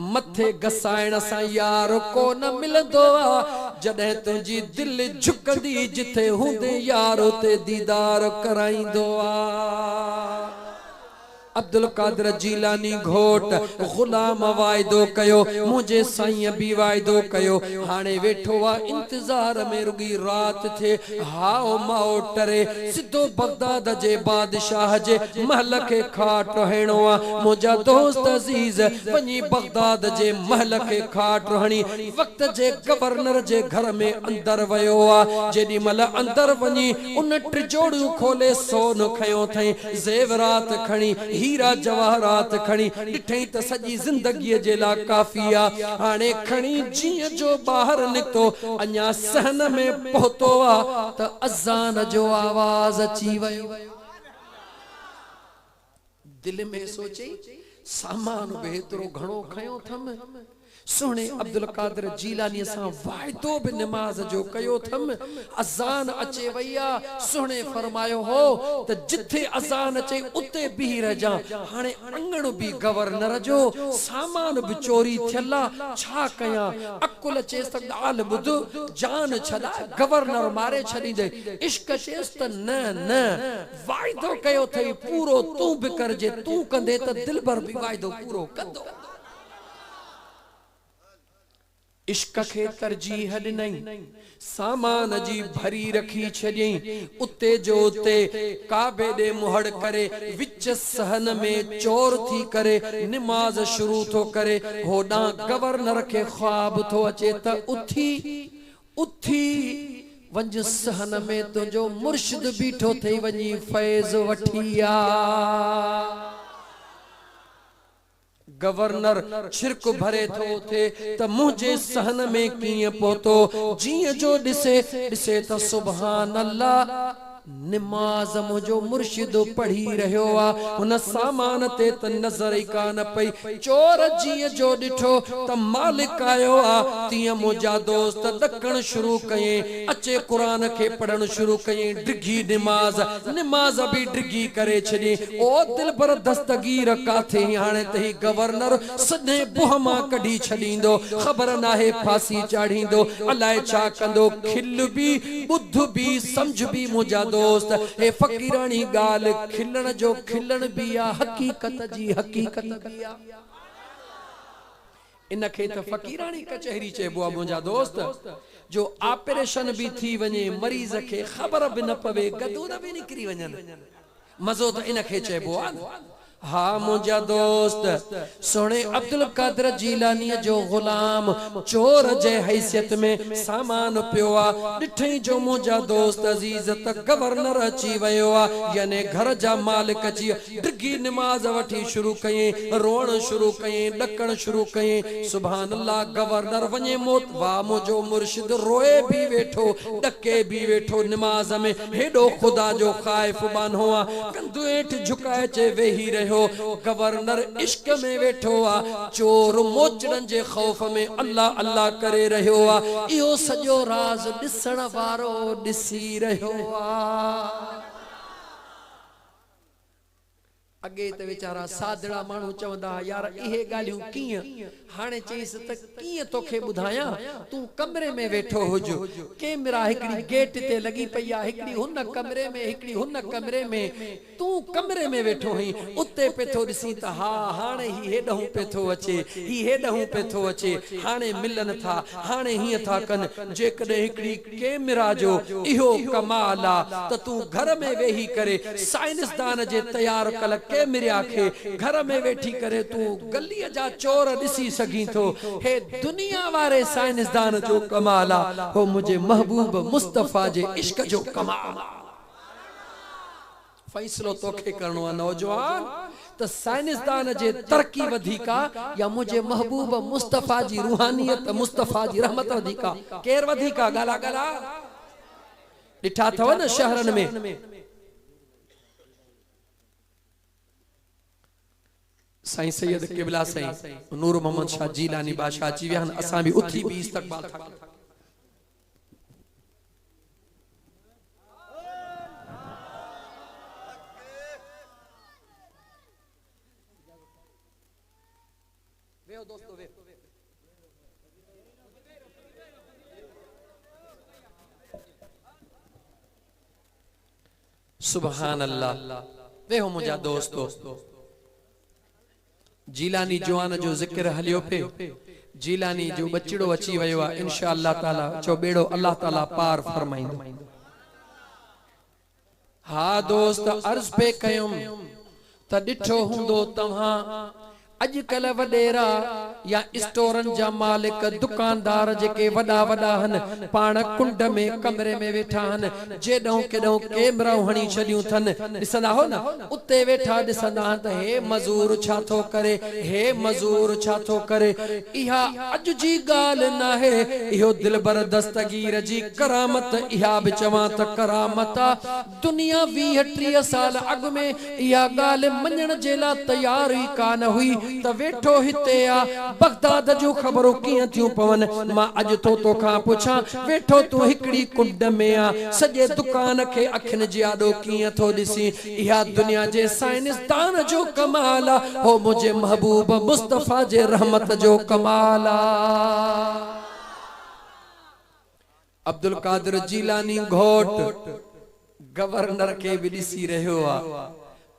मथे गसाइण सां यार कोन मिलंदो आ, जॾहिं तुंहिंजी दिलि झुकंदी जिथे हूंदे यार उते दीदार कराईंदो आ। अब्दुल कादिर जीलानी घोट गुलाम वाइदो कयो, मुझे साईं बि वाइदो कयो, हाणे वेठो आ इंतजार में रुगी रात थे, हाओ माओ टरे सिधो बगदाद जे बादशाह जे महल के खाट हणो आ। मुंहिंजा दोस्त अजीज वञी बगदाद जे महल के खाट हणी वक्त जे गवर्नर जे घर में अंदर वयो आ। जेडी मल अंदर वञी उन टिजोड़ियूं खोले सोन खयो थई, ज़ेवरात खणी, हीरा जवाहरात खणी, ॾिठई त सॼी ज़िंदगीअ जे लाइ काफ़ी आहे। हाणे खणी जीअं जो ॿाहिरि निकितो, अञा सहन में पहुतो आहे त अज़ान जो आवाज़ अची वियो। दिल में सोचे सामान बि एतिरो घणो खयो थम, सुहिणे अब्दुल कादिर जीलानी सां वाइदो बि नमाज जो कयो थम। अज़ान अचे वई आहे, सुहिणे फरमायो हो त जिथे अज़ान अचे उते बीही रहिजां। हाणे अंगण बि गवर्नर जो, सामान बि चोरी थियल आहे, छा कयां? अकुल चेस त ॻाल्हि ॿुध, जान छॾाए गवर्नर मारे छॾींदे। इश्क चेस त न न, वाइदो कयो अथई पूरो तूं बि करजे, तूं कंदे त दिलबर बि वाइदो पूरो कंदो। इश्क खे तरजीह ॾिनई, सामान जी भरी रखी छॾियई, उते जो उते काबे ॾे मुहड़ करे विच सहन में चोर थी करे निमाज़ शुरू थो करे। होॾां गवर्नर खे ख्वाब थो अचे त उथी उथी वंज सहन में तुंहिंजो मुर्शिद बीठो थई वञी फैज़ वठी आ। गवर्नर छिरक भरे थो थे त मुझे सहन में कीअं पहुतो, जीअं जो ॾिसे ॾिसे त सुभान अल्लाह निमाज़ मुझो मुर्शिद पढ़ी रहियो आ। हुन सामान ते त नज़र ई कान पई, चोर जीअं जो ॾिठो त मालिक आयो आ, तीअं मुंहिंजा दोस्त ॾकण शुरू कयईं, अचे क़ुरान खे पढ़ण शुरू कयईं, डिघी निमाज़ निमाज़ बि डिघी करे छॾी। ओ दिलबर दस्तगीर काथे हाणे त ही गवर्नर सॼे बुह मां कढी छॾींदो, ख़बर नाहे फांसी चाढ़ींदो, अलाए छा कंदो। खिल बि बुध बि समझ बि मुंहिंजा दोस्त, हे फ़कीरानी गाल खिलण जो खिलण भी आ, हकीकत जी हकीकत भी आ। इनखे त फ़कीरानी कचहरी चइबो आ मुंहिंजा दोस्त, जो ऑपरेशन भी थी वञे, मरीज़ खे ख़बर भी न पवे, गदूर भी निकिरी वञनि, मज़ो त इनखे चइबो आ। हाँ मुंहिंजा दोस्त, सोने अब्दुल कादिर जीलानी जो गुलाम चोर जे हैसियत में सामान पियो आ, ॾिठई जो मुंहिंजा दोस्त अजीज त गवर्नर अची वियो आ, याने घर जा मालिक अची डिघी निमाज़ वठी शुरू कयईं, रोअण शुरू कयईं, ॾकण शुरू कयईं। सुभान अल्लाह, गवर्नर वञे मौत, वाह मुंहिंजो मुर्शिद रोए भी वेठो, ॾके भी वेठो निमाज़ में, हेॾो ख़ुदा जो ख़ाइफ़ बानो आ, कंधु हेठि झुकाए चे वेही रहियो। गवर्नर इश्क में वेठो आ, चोर मोचड़न जे खौफ में अल्लाह अल्लाह करे रहियो आ, इहो सॼो राज़ ॾिसण वारो ॾिसी रहियो आ। अगे त वीचारा सादड़ा माण्हू चवंदा यार इहे ॻाल्हियूं कीअं, हाणे चईस त कीअं तोखे ॿुधायां, तूं कमरे में वेठो हुज, कैमरा हिकड़ी गेट ते लगी पई आ, हिकड़ी हुन कमरे में हिकड़ी हुन कमरे में, तूं कमरे में वेठो हई, उते पे थो ॾिसी त हा हाणे ही हेॾहूं पे थो अचे, ही हेॾहूं पे थो अचे, हाणे मिलन था, हाणे हीअं था कनि। जेकॾहिं हिकड़ी कैमरा जो इहो कमाल आ त तूं घर में वेही करे साइंसदान जे तैयार कल कैमरा खे घर में वेठी करे तूं गलीअ जा चोर ॾिसी सघीं थो। हे दुनिया वारे साइंसदान जो कमाल आ, हो मुझे महबूब मुस्तफा जे इश्क जो कमाल आ। फैसलो तोखे करणो आहे नौजवान, त साइंसदान जे तरक्की वधीक आ या मुझे महबूब मुस्तफा जी रूहानियत, मुस्तफा जी रहमत वधीक आ? केर वधीक आ? गाला गाला ॾिठा अथव न शहरनि में, साईं सैयद क़िबला साईं नूर मोहम्मद शाह जीलानी बादशाह अची विया आहिनि, असां भी उथी भी इस्तक़बाल था कयूं। वेहो दोस्तो वेहो। सुभान अल्लाह, वेहो मुंहिंजा दोस्तो। जीलानी जवान जो जिक्र हलियो पे, जीलानी जो बचड़ो अची वियो आहे, इंशाअल्लाह ताला चो बेड़ो अल्लाह ताला पार फरमाईंदो। हा दोस्त, अर्ज पे कयुम त ॾिठो हूंदो तव्हां अजकल वडेरा या स्टोरन जा मालिक दुकानदार जेके वडा वडा हन, पाण कुंड में कमरे में वेठा हन, जेडों केडों कैमरा हणी छडियूं थन, ॾिसंदा हो न, उते वेठा ॾिसंदा त हे मजूर छा थो करे, हे मजूर छा थो करे। इहा अज जी गाल ना है, इहो दिलबर दस्तगीर जी करामत, इहा भी चवां त करामत आ। दुनिया 20-30 साल अग में इहा गाल मञण जे लाइ तैयार ही कान हुई त वेठो हिते आ, बगदाद जो खबरों कीअं थियूं पवन। मां अज तो तोखां पुछां, वेठो तूं हिकड़ी कुंड में आ, सॼे दुकान खे अखियुनि जे आॾो कीअं थो ॾिसी। इहा दुनिया जे साइंसदान जो कमाल आ, हो मुझे महबूब मुस्तफा जे रहमत जो कमाल आ। अब्दुल कादिर जीलानी घोट गवर्नर के भी ॾिसी रहियो आ,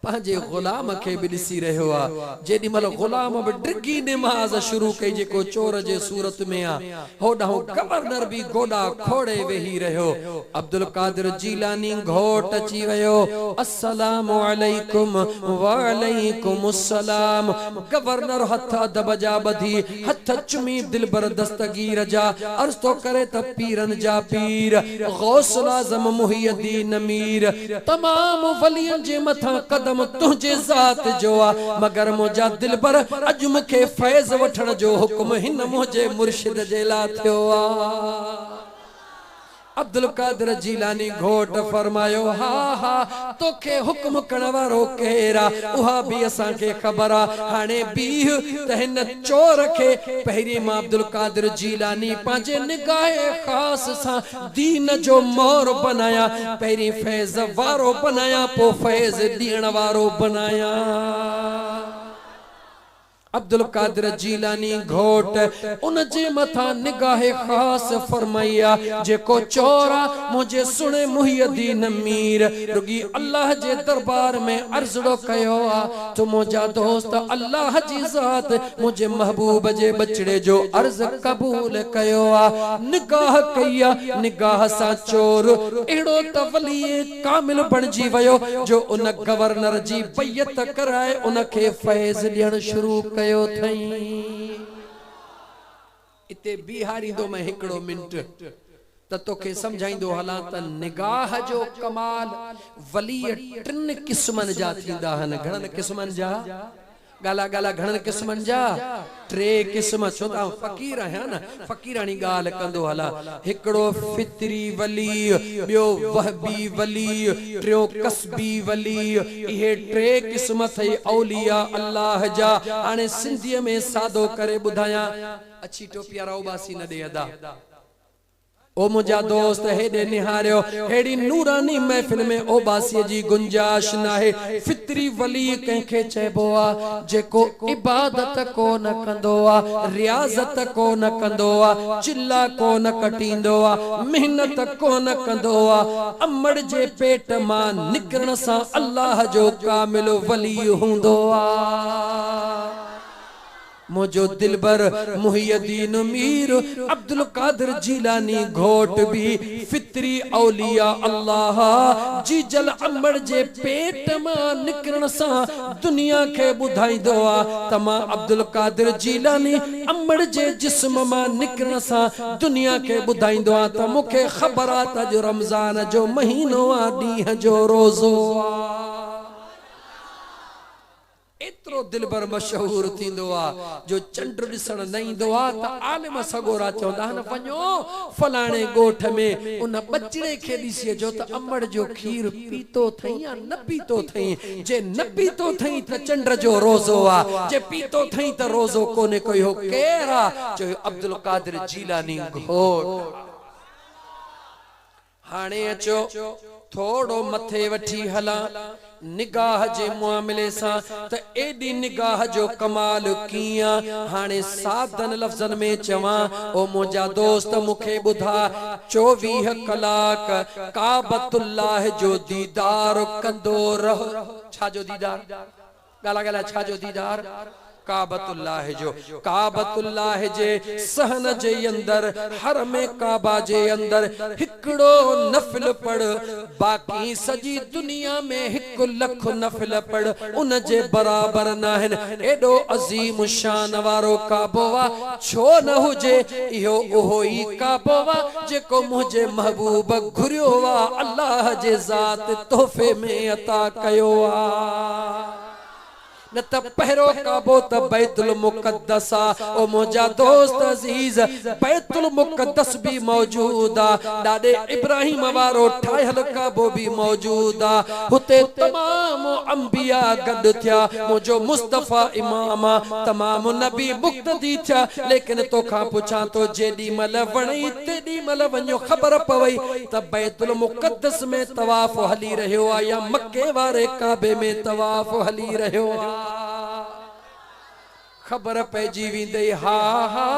पांजे गुलाम के भी ॾिसी रहियो आहे जेॾी महिल गुलाम बि डिगी निमाज़ शुरू कई जेको चोर जे सूरत में आहे होॾां गवर्नर भी गोॾा खोड़े वेही रहियो अब्दुल कादिर जीलानी घोट अची वियो अस्सलामु अलैकुम वालेकुम अस्सलाम गवर्नर हथ अदब जा ॿधी हथ चुमी दिलबर दस्तगीर जा अर्ज़ तो करे त पीरन जा पीर गौसुल आज़म मुहियद्दीन मीर तमाम वलियन जे मथा कदम तुझे ज़ात जो आ मगर मुझा दिलबर अज मुखे फैज़ वठण जो हुक्म हिन मुझे मुर्शिद जे ला थियो आ अब्दुल कादिर जीलानी घोट फरमायो हा हा तोखे हुक्म करण वारो केरा उहा भी असां के खबर आ हाने बीह त हिन चोर के पहिरी मां अब्दुल कादिर जीलानी पांजे निगाहे खास सा दीन जो मोर बनाया पहिरी फैज़ वारो बनाया पो फैज़ दीण वारो बनाया अब्दुल कादिर जीलानी घोट उन जे मथा निगाहे खास फरमाया जेको चोरा मुझे सुने मुहियद्दीन मीर रुगी अल्लाह जे दरबार में अर्ज़ड़ो कयो आ तो मुझा दोस्त अल्लाह जी ज़ात मुझे महबूब जे बचड़े जो अर्ज़ कबूल कयो आ निगाह कया निगाह सा चोर एड़ो त वली कामिल बनजी वयो जो उन गवर्नर जी बैयत कराए उन के फैज़ ॾियण शुरू इते बिहारी दो मैं हिकड़ो मिनट त तोखे समझाइंदो हला त निगाह जो कमाल वली टिन किस्मन जा थींदा हन घणन किस्मन जा गाला गाला घणन किस्मन जा टे किस्म छो त फकीर है ना फकीरानी गाल कंदो हला हिकड़ो फितरी वली बियो वहबी वली ट्रियो कसबी वली ये टे किस्म थई औलिया अल्लाह जा हाने सिंधी में सादो करे बुधाया अच्छी टोपिया राउबासी न दे अदा ओ मुझा दोस्त हेडे निहारियो हेडी नूरानी महफिल में ओ बासी जी गुंजाश ना है फितरी वली कंखे चेबो आ जेको इबादत को न कंदो आ रियाजत को न कंदो आ चिल्ला को न कटींदो आ मेहनत को न कंदो आ अमड़ जे पेट मां निकरण सा अल्लाह जो कामिल वली हुंदो आ मुझो दिलबर मुहियद्दीन मीर अब्दुल कादिर जीलानी घोट भी फितरी औलिया अल्लाह जी जल अमड़ जे पेट मां निकरण सा दुनिया के बुधाइंदो आ तमा अब्दुल कादिर जीलानी अमड़ जे जिस्म मां निकरण सा दुनिया के बुधाइंदो आ त मुखे खबर आ त जो रमजान जो महीनो आ ॾींहं जो रोज़ो आ एतरो दिलबर मशहूर थींदो आ जो चंड दिसण न ईंदो आ त आलिम सगोरा चवंदा न वञो फलाणे गोठ में उन बचड़े खे ॾिसी जो त अमड़ जो खीर पीतो थई या न पीतो थई जे न पीतो थई त चंड जो रोज़ो आ जे पीतो थई त रोज़ो कोने कोई हो केरा जो अब्दुल कादिर जीलानी घोट हाणे अचो थोड़ो मथे वठी हला निगाह जे मामले सा त एडी निगाह जो कमाल किया हाने सादन लफ्जन में चवा ओ मुझा दोस्त मुखे बुधा 24 कलाक काबतुल्लाह जो दीदार कंदो रहो छा जो दीदार गाला गाला छा जो दीदार काबतुल्लाह जे सहन जे अंदर हरम काबा जे अंदर हिकड़ो नफल पढ़ बाकी सजी दुनिया में 1 लख नफल पढ़ उन जे बराबर नाहन एडो अजीम शान वारो काबो वा छो न हुजे इहो ओहो ई काबो वा जेको मुझे महबूब घुरियो वा अल्लाह जे ज़ात तोहफे में अता कयो आ न त पहिरो काबो त बैतुल मुक़द्दस ओ मुझा दोस्त अजीज बैतुल मुक़द्दस भी मौजूद आ ॾाॾे इब्राहिम वारो ठाहियल काबो भी मौजूद आ हुते तमाम अंबिया गॾु थिया मुझो मुस्तफा इमाम तमाम नबी मुक़्तदी थिया लेकिन तोखां पुछां तो जेॾी महिल वणई तेॾी महिल वञो ख़बर पवई त बैतुल मुक़द्दस में तवाफ़ हली रहियो आ या मक्के वारे काबे में तवाफ़ हली रहियो आ खबर पइजी वेंदई हा हा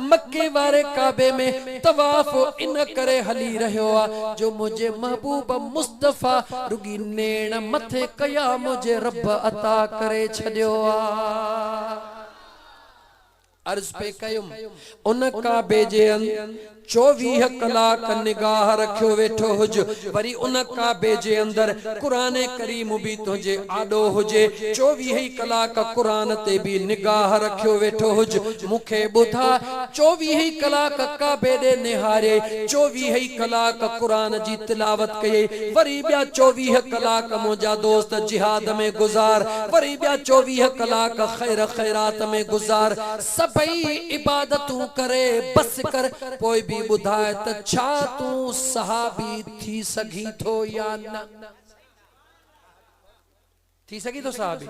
मक्के वारे काबे में तवाफ इन करे हली रहियो आ जो मुझे महबूब मुस्तफा रुगी नेण मथे कया मुझे रब अता करे छडियो आ। अर्ज पे कयुम उन काबे जे 24 कलाक निगाह रखियो वेठो हुज वरी उन काबे जे अंदर कुरान करीम भी तुझे आडो हुजे 24 कलाक कुरान ते भी निगाह रखियो वेठो हुज मुखे बुधा 24 कलाक काबे दे निहारे 24 कलाक कुरान जी तिलावत कये वरी बिया 24 कलाक मुजा दोस्त जिहाद में गुजार वरी बिया 24 कलाक खैर खैरात में गुजार सबई इबादतूं करे बस कर पोइ भी बुधाए त छा तू सहाबी थी सगी थो या न थी सगी तो सहाबी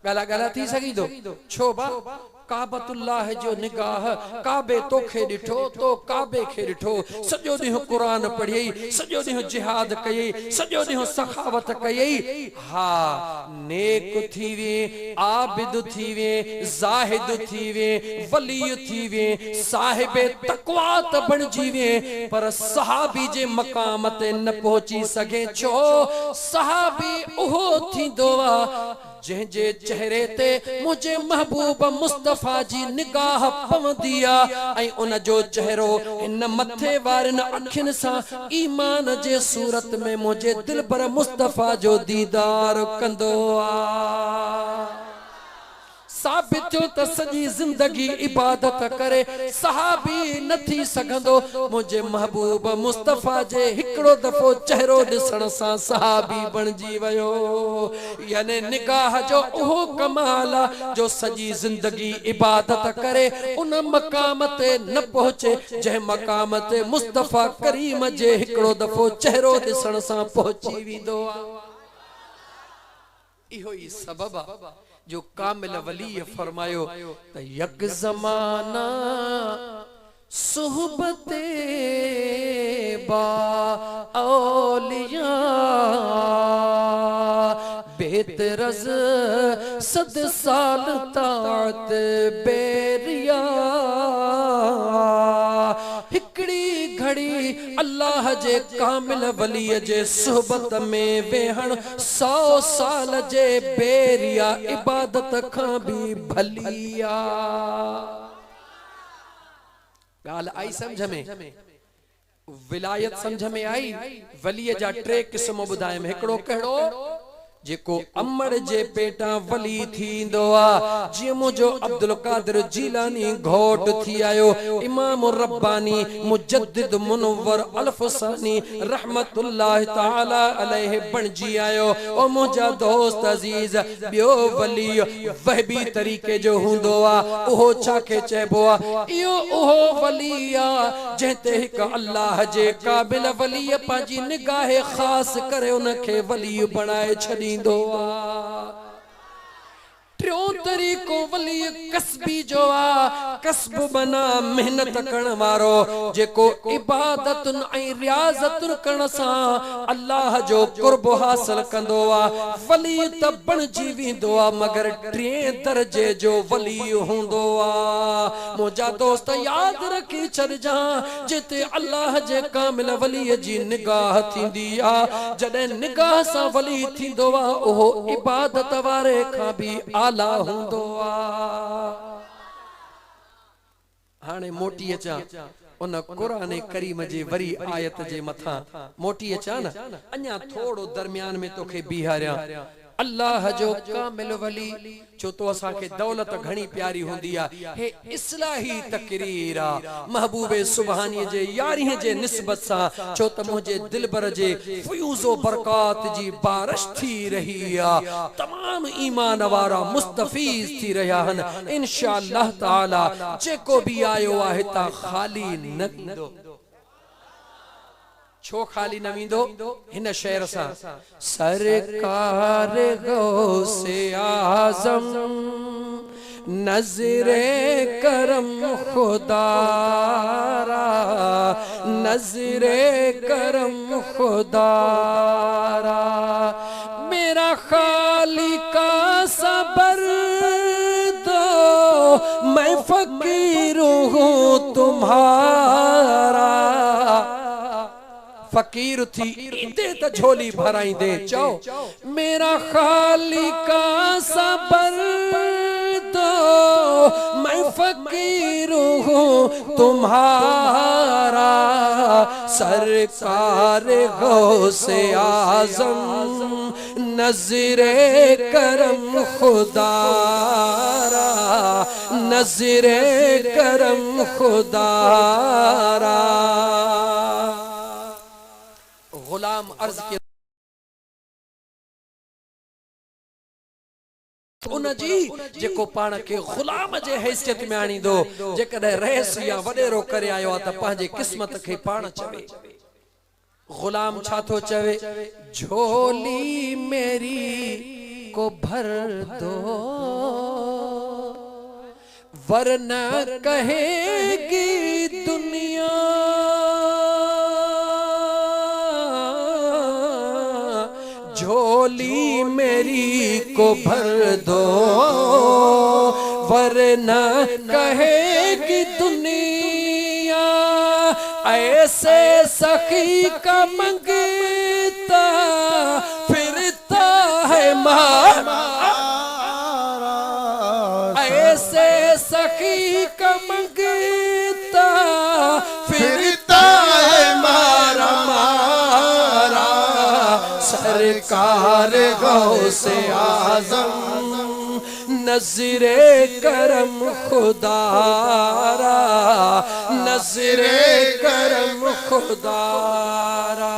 गला गला थी सगी तो छो बा काबतुल्लाह जो निगाह काबे तोखे डिठो तो काबे खे डिठो सजो ॾींहुं कुरान पढ़ियई सजो ॾींहुं जिहाद कयई सजो ॾींहुं सखावत कयई हा नेक थी वे आबिद थी वे ज़ाहिद थी वे वली थी वे साहिब तकवा त बणजी वे पर सहाबी जे मकाम ते न पहुची सके छो सहाबी उहो थींदो आ जंहिंजे चेहरे ते मुझे महबूब मुस्तफा जी निगाह पवंदी आ ऐं उन जो चेहरो इन मथे वारन अखियुनि सां ईमान जे सूरत में मुझे दिलबर मुस्तफा जो दीदार कंदो आ। साबित थियो त सजी जिंदगी इबादत करे सहाबी न थी सघंदो मुझे महबूब मुस्तफा जे हिकड़ो दफो चेहरो ॾिसण सां सहाबी बणजी वयो यानी निगाह जो उहो कमाल आ जो सजी जिंदगी इबादत करे उन मकाम ते न पहुचे जंहिं मकाम ते मुस्तफा करीम जे हिकड़ो दफो चेहरो ॾिसण सां पहुची वेंदो आ। इहो ई सबब आ जो कामिल वली फरमायो त यक ज़माना सुहबते बा औलिया बेतरज सद साल तात बेरिया हिकड़ी घड़ी अल्लाह जे कामिल वली जे सुहबत में वेहण 100 साल जे बेरिया इबादत खां भी भलिया। गाल आई समझ में विलायत समझ में आई वली जा 3 किस्म बुधाए में हिकड़ो कहिड़ो जेको अमर जे पेटा वली थींदो आ जी मुझो अब्दुल कादिर जीलानी घोट थी आयो इमाम रब्बानी मुजद्दिद मुनव्वर अल्फसानी रहमतुल्लाह ताला अलैहि बणजी आयो ओ मुझा दोस्त अजीज बियो वली वहबी तरीके जो हुंदो आ ओहो छाके चइबो आ इयो ओहो वली आ जंहिंते हिक अल्लाह जे काबिल वली पंहिंजी निगाह खास करे उनखे वली बणाए छॾी टियों तरीको वली कसबी जो आ कसब बना मेहनत करण वारो जेको इबादतुन ऐं रियाज़तुन करण सां अल्लाह जो कुर्ब हासिल कंदो आ वली त बणजी वेंदो आ मगर 3 दर्जे जो वली हूंदो आ। मुंहिंजा दोस्त याद रखी छॾिजां जिते अल्लाह जे कामिल वली जी निगाह थींदी आ जॾहिं निगाह सां वली थींदो आ उहो इबादत वारे खां भी आला हुंदो आ। हाणे मोटी अचां उन कुरान करीम जे वरी आयत जे मथा मोटी अचां न अञा थोड़ो दरमियान में तोखे बीहारियां अल्लाह जो कामिल वली छो तो असा के दौलत घणी प्यारी हुंदी आ हे इस्लाही तकरीर आ महबूबे सुभानी जे यारी जे निस्बत सा छो त मुझे दिलबर जे फ्यूज़ो बरकात जी बारिश थी रही आ तमाम ईमान वारा मुस्तफीज थी रहा हन इंशाअल्लाह ताला जेको भी आयो आहे ता खाली न दो छो खाली न विंदो हिन शेर सा सरकार गौसे आजम नजरे करम खुदारा नजरे करम खुदारा मेरा खाली का सबर दो तुम्हारा। फकीर थी इंदे त झोली भराई दे चो मेरा खाली का सबर दो मैं फकीर हूँ तुम्हारा। सरकार गौसे आजम नजरे करम खुदारा, नजरे करम खुदारा। गुलाम अर्ज के उन जी जेको पाण के गुलाम जे हैसियत में आणी दो जेकॾहिं रहस या वडेरो करे आयो आहे त पंहिंजे क़िस्मत खे पाण चवे। गुलाम छा थो चवे, झोली मेरी को भर दो वरना कहेगी दुनिया झोली मेरी को भर दो वरना कहेगी दुनिया। ऐसे सखी का मंगता फिरता है मारा, ऐसे सखी का मंगता फिरता है मारा मारा। सरकार गौसे आजम नजरे करम खुदारा, नजरे करम खुदारा।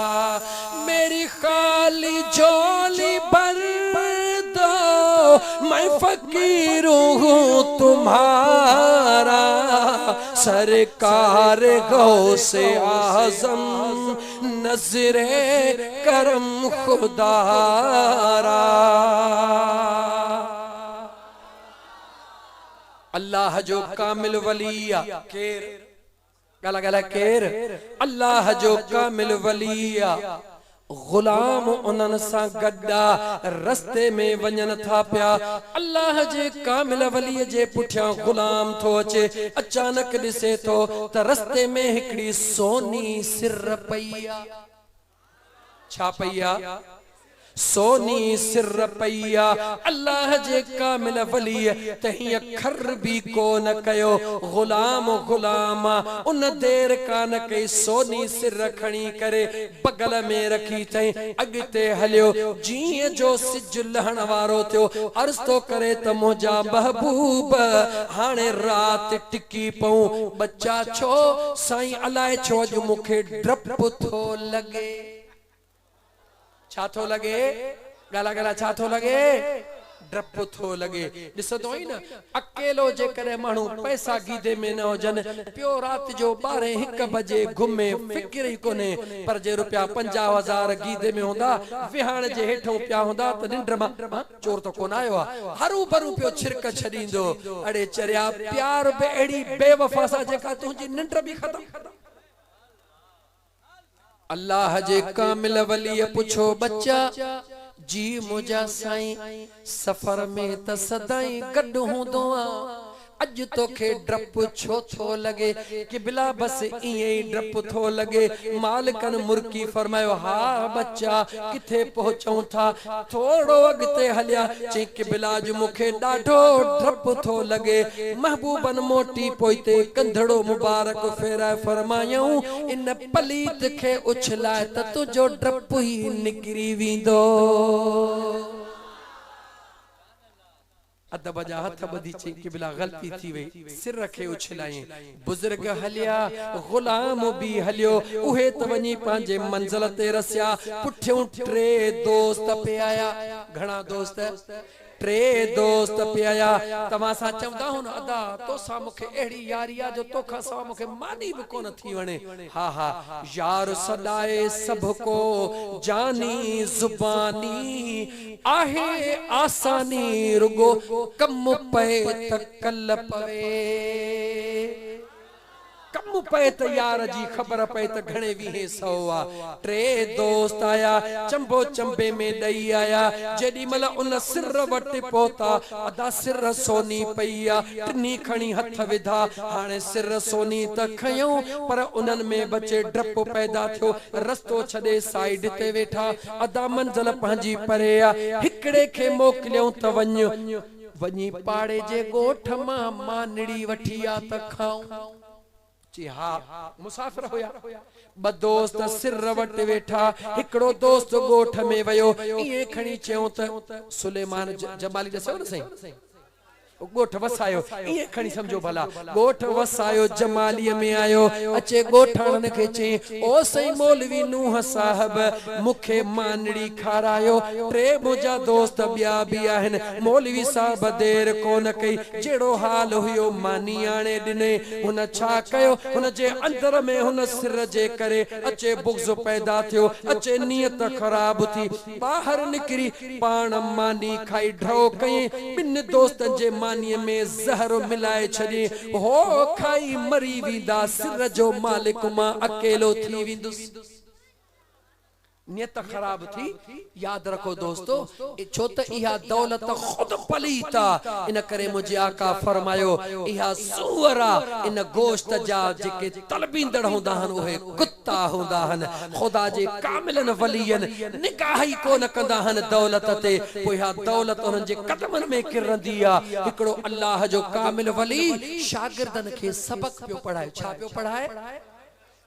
मेरी खाली झोली भर दो मैं फकीर हूँ तुम्हारा। सरकार गौसे आजम नजरे करम खुदारा। अल्लाह जो कामिल वलिया केर गला गला केर, अल्लाह जो कामिल वलिया गुलाम उन्हनि सां गड्डा रस्ते में वञन था पिया। अल्लाह जे कामिल वलीअ जे पुठियां गुलाम थो अचे, अचानक ॾिसे थो त रस्ते में हिकड़ी सोनी सिर पई आ। छा पई आ? सोनी सिर पईया। अल्लाह जे कामिल वलीअ तहीं अखर भी कोन कयो, गुलाम गुलाम उन देर कान कई, सोनी सिर खणी करे बगल में रखी थई अॻिते हलियो। जीअं जो सिज लहण वारो थियो अर्ज़ तो करे त मुंहिंजा महबूब हाणे रात टिकी पऊं। बच्चा छो साईं अलाए छो अॼु मूंखे डपु थो लगे। छा थो लगे? गाला गाला छा थो लगे? डपु थो लगे। ॾिसंदो ई न अकेलो जेकॾहिं माण्हू पैसा गीदे में न हुजनि पियो राति जो 12-1 बजे घुमे फिक्र ई कोन्हे, पर जे रुपया 50,000 गीदे में हूंदा विहाण जे हेठों पिया हूंदा त निंड मां चोर तो कोन आयो आहे हरू भरू पियो छिरक छॾींदो। अड़े चरिया प्यार बि अहिड़ी बेवफा सां जेका तुंहिंजी निंड बि ख़तम। अल्लाह जे कामिल वलीअ पुछो, बच्चा जी मुझा साईं सफर में त सदाई गॾु हूंदो आ, अज तोखे डपु छो थो लगे? कि बिला बस इए डपु थो लगे। मालिकन मुर्की फरमायो, हा बच्चा किथे पहुचऊं था? थोड़ो अगते हलिया। चई कि बिलाज मुखे ॾाढो डपु थो लगे। महबूबन मोटी पोइते कंधड़ो मुबारक फेराए फरमायऊं, इन पलीत खे उछलाए त तुझो डपु ही निकरी वेंदो। अदब जा हथ बधी चई कि बिला गलती थी वई, सिर खे उछलाई। बुजुर्ग हलिया, गुलाम भी हलियो, उहे त वञी पंहिंजे मंज़िल ते रसिया। पुठियों 3 दोस्त पे आया। घणा दोस्त? 3 दोस्त पे आया। तव्हां सां चवंदा हो न अदा तोसां मूंखे अहिड़ी यारी आहे जो तोखां सवा मूंखे मानी बि कोन थी वणे। हा हा यार सदाए सब को जानी जुबानी आहे आसानी रुगो कम पे त कल पवे। कम कम पे त यार जी ख़बर पे त घणे वीहे सौ आ। टे दोस्त आया चंबो चंबे में दई आया जेडी मल उन सिर वट पहुता अदा सिर सोनी पई आ टिनी खणी हथ विधा हाणे सिर सोनी त खयूं पर उन्हनि में बचे डप पैदा थियो रस्तो छॾे साइड ते वेठा अदा मंज़िल पंहिंजी परे आ हिकड़े खे मोकिलियऊं त वञ वञी पाड़े जे ॻोठ मां मानड़ी वठी आ त खाऊं जी हा मुसाफ़िर हुया ब दोस्त सिर वट वेठा हिकड़ो दोस्त ॻोठ में वयो इए खणी चयो त सुलेमान जमाली ॾसेव न सही ॻोठ वसायो इए खणी समझो भला ॻोठ वसायो जमालीअ में आयो अचे ॻोठाणन खे चई ओ सही मौलवी नूह साहब मुखे मानड़ी खारायो टे मुंहिंजा दोस्त ॿिया बि आहिनि मौलवी साहब देर कोन कई जहिड़ो हाल हुयो मानी आणे ॾिने हुन छा कयो हुन जे अंदर में हुन सिर जे करे अचे बुग़्ज़ पैदा थियो अचे नियत ख़राब थी ॿाहिरि निकिरी पाण मानी खाई ढो कई ॿिनि दोस्तनि जे मानी में जहर मिलाए छॾी हो खाई मरी वेंदा सिर जो मालिक मां अकेलो थी वेंदुसि नियत खराब थी याद रखो दोस्तों छो त इहा दौलत खुद पलीता इन करे मुझे आका फरमायो इहा सूअरा इन गोश्त जा जेके तलबींदड़ हुंदा हन उहे कुत्ता हुंदा हन खुदा जे कामिलन वलियन निगाह ही कोन कंदा हन दौलत ते पोइ इहा दौलत उन्हनि जे कदमनि में किरंदी आ हिकिड़ो अल्लाह जो कामिल वली शागिर्दनि खे सबक पियो पढ़ाए छा पियो पढ़ाए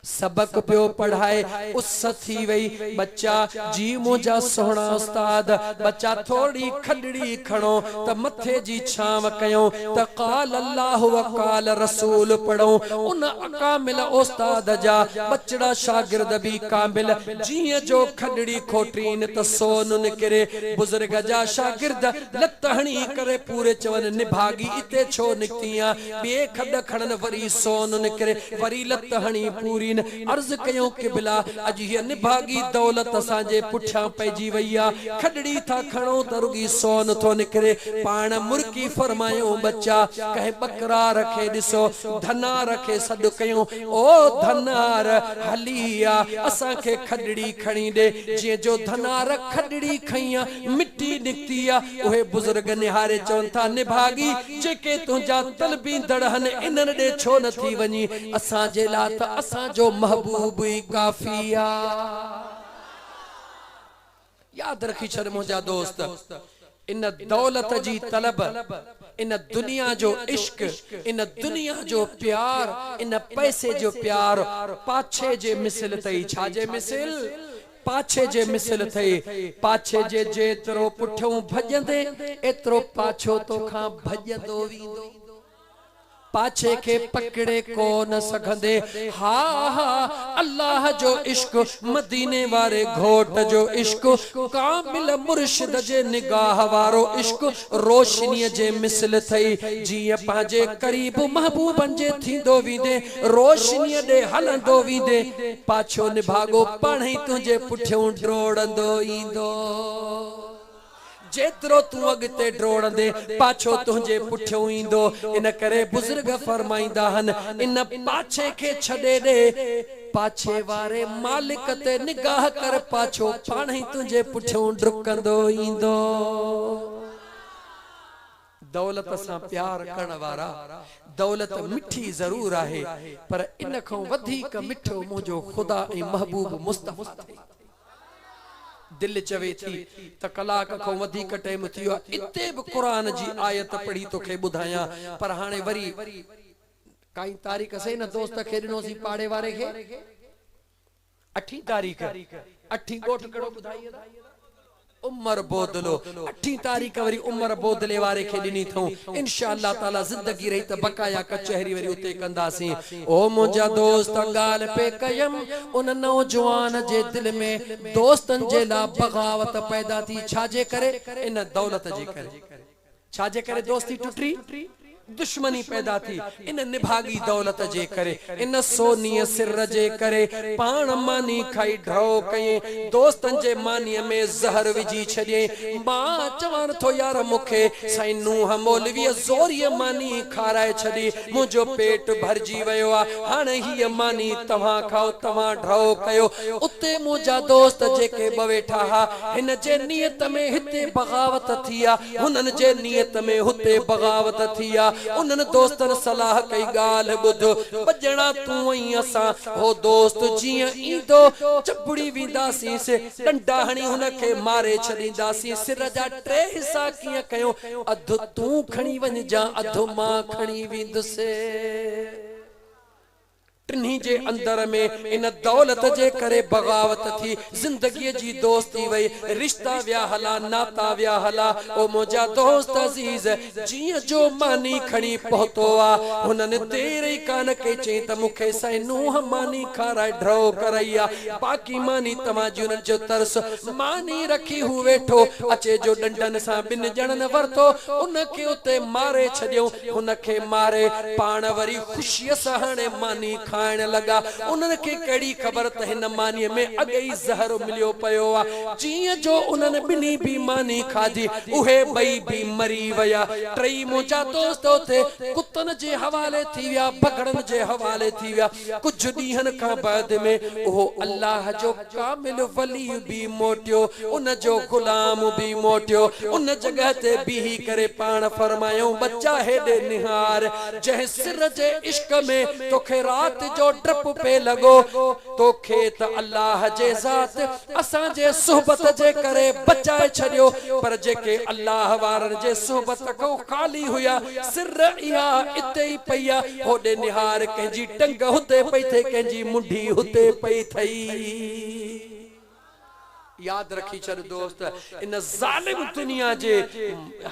सबक पियो पढ़ाए उस थी वई बच्चा जी मुझा सोहना उस्ताद बच्चा थोड़ी खडड़ी खणो त मथे जी छाव कयो त क़ाल अल्लाह व क़ाल रसूल पढ़ो उन कामिल उस्ताद जा बचड़ा शागिर्द भी कामिल जीअं जो खडड़ी खोटीन त सोन निकरे बुजुर्ग जा शागिर्द लत हणी करे पूरे चवन निभागी इते छो निकतियां बे खड खणन वरी सोन निकरे वरी लत हणी पूरी अर्ज कयो कि बिला अज ये निभागी दौलत असांजे पुठियां पइजी वई आ खडड़ी था खणो त रुगी सोन थो निकरे पाण मुर्की फरमायो बच्चा कहे बकरा रखे ॾिसो धनार खे सॾु कयो ओ धनार हलिया असां खे खडड़ी खणी ॾे जीअं जो धनार खडड़ी खई आ मिट्टी निकती आ उहे बुजुर्ग निहारे चवनि था निभागी जेके तुंहिंजा तलबींदड़ हन इन्हनि ॾे छो न थी वञी असांजे लाइ त असांजो महबूब काफिया याद रखी छड़ मुझा दोस्त इन दौलत जी तलब इन दुनिया जो इश्क इन दुनिया जो प्यार इन पैसे जो प्यार पाछे जे मिसल तई छाजे मिसल पाछे जे मिसल थे पाछे जे जेतरो पुठियों भजंदे एतरो पाछो तो खां भजंदो वींदो पाछे के पकड़े को न सघंदे हा हा अल्लाह जो इश्क मदीने वारे घोट जो इश्क कामिल मुर्शिद जे निगाह वारो इश्क रोशनी जे मिसल थई जीअं पंहिंजे करीब महबूबन जे थींदो वींदे रोशनी ॾे हलंदो वींदे पाछो निभागो पाण ई तुंहिंजे पुठियों डोड़ंदो ईंदो जेतरो तू अगते ड्रोड़ंदे पाछो तुझे पुठियों ईंदो इन करे बुजुर्ग फरमाइंदा हन इन पाछे के छड़े दे पाछे वारे मालिक ते निगाह कर पाछो पाण ही तुझे पुठियों डुकंदो ईंदो दौलत सां प्यार करण वारा दौलत मिठी जरूर आहे पर इन खां वधीक मिठो मुंहिंजो खुदा ऐं महबूब मुस्तफा दिल चवे थी त कलाक खां वधीक टाइम थियो इते भी कुरान जी आयत पढ़ी तोखे ॿुधायां पर हाणे वरी काई तारीख़ सही न दोस्त खे ॾिनोसीं पाड़े वारे खे 8 तारीख़ 8 ॻोठ कहिड़ो ॿुधाई उमर बोदलो 8 तारीख़ वरी उमर बोदले वारे खे ॾिनी थऊं इंशाअल्लाह ताला जिंदगी रही त बकाया कचहरी वरी उते कंदासीं ओ मुंहिंजा दोस्त ॻाल्हि पे कयम उन नौजवान जे दिल में दोस्तन जे लाइ बगावत पैदा थी छाजे करे इन दौलत जे करे छाजे करे दोस्ती टुटी दुश्मनी पैदा थी इन निभागी दौलत जे करे, इन सोनी सिर जे करे पान मानी खाई ढो कये, दोस्तन जे मानी में जहर विझी छॾे। मां चवण थो यार मुखे साईं नूह मौलवी ज़ोरीअ मानी खाराए छॾी, मुंहिंजो पेट भरजी वियो आ, हाणे हीअ मानी तव्हां खाओ, तव्हां ढो कयो। उते मुंहिंजा दोस्त जेके ब वेठा हा, हिन जे नियत में हिते बगावत थी आ, हुननि जे नियत में हुते बगावत थी आ। उन्हनि दोस्तनि सलाह कई ॻाल्हि ॿुध, बजणा तूं ऐं असां हो दोस्त जीअं ईंदो चपड़ी वेंदासीं, डंडा हणी हुनखे मारे छॾींदासीं। सिर जा 3 हिसा कीअं कयूं, अधु तूं खणी वञ जा, अधु मां खणी वेंदुसि। टिन्ही जे अंदर में इन दौलत जे करे बगावत थी, जिंदगी जी दोस्ती वई, रिश्ता विया हला, नाता विया हला। ओ मुंहिंजा दोस्त अजीज जीअं जो मानी खणी पहुतो आ, हुननि देर ई कान कई, चई त मूंखे साईं नूह मानी खाराए ढो करई आ, बाक़ी मानी तव्हां जी उन्हनि जो तरस। मानी रखी हू वेठो अचे जो डंडन सां 2 ॼणनि वरतो, उनखे उते मारे छॾियो, हुनखे मारे पाण वरी ख़ुशीअ सां हाणे मानी खाइण लगा। उन्हनि खे कहिड़ी ख़बर त हिन मानीअ में अॻे ई ज़हर मिलियो पियो आ। जीअं जो उन्हनि 2 भी मानी खाधी, उहे 2 भी मरी विया। 3 मुंहिंजा दोस्त उते कुतनि जे हवाले थी विया, भगड़नि जे हवाले थी विया। कुझु ॾींहंनि खां बाद में उहो अल्लाह जो कामिल वली भी मोटियो, उन जो गुलाम भी मोटियो। उन जगह ते बीही करे पाण फरमायो, बच्चा हेॾे निहार, जंहिं सिर जे इश्क में तोखे रात जो डप पे लगो, तोखे त अल्लाह जे ज़ात असां जे सोहबत जे करे बचाए छॾियो। पर जेके अल्लाह वारनि जे सोहबत खां खाली हुया, सिर इहा इते ई पई आ, होॾे निहार, कंहिंजी टंग हुते पई थे, कंहिंजी मुंडी हुते पई थई। याद रखी छॾ दोस्त, इन ज़ालिम दुनिया जे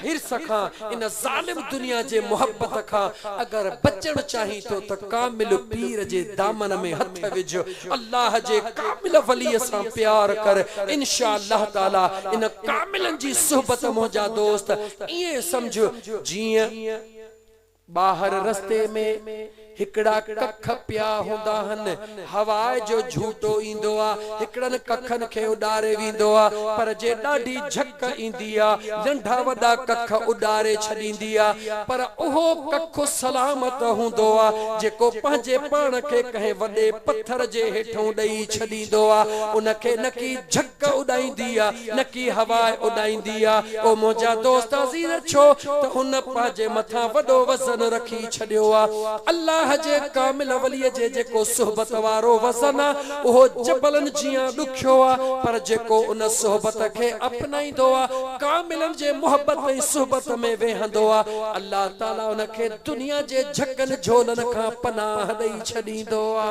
हिर्स खां, इन ज़ालिम दुनिया जे मोहब्बत खां अगर बचण चाही तो त कामिल पीर जे दामन में हथ विझ, अल्लाह जे कामिल वली सां प्यार कर। इंशाअल्लाह ताला इन कामिलन जी सुहबत मुंहिंजा दोस्त इएं समझ, जीअं बाहर रस्ते में हिकड़ा कख पिया हुंदा हन, हवाए जो झूटो ईंदो आ, हिकड़न कखन खे उडारे वींदो आ, पर जे ॾाढी झक ईंदी आ, नंढा वॾा कख उडारे छॾींदी आ, पर उहो कख सलामत हूंदो आ, जेको पंहिंजे पाण खे कंहिं वॾे पत्थर जे हेठों ॾेई छॾींदो आ। उनखे न की झक उॾाईंदी आ, न की हवाए उॾाईंदी आ। ओ मुंहिंजा दोस्त अज़ीज़, छो त हुन पंहिंजे मथां वॾो वज़न रखी छॾियो आ। अल्लाह जे कामिल वलीअ जे जेको सोहबत वारो वज़न आ, उहो जबलन जियां ॾुखियो आ, पर जेको उन सोहबत खे अपनाईंदो आ, कामिलन जे मोहब्बत ऐं सोहबत में वेहंदो आ, अल्लाह ताला उनखे दुनिया जे झकन झोलन खां पनाह ॾेई छॾींदो आ।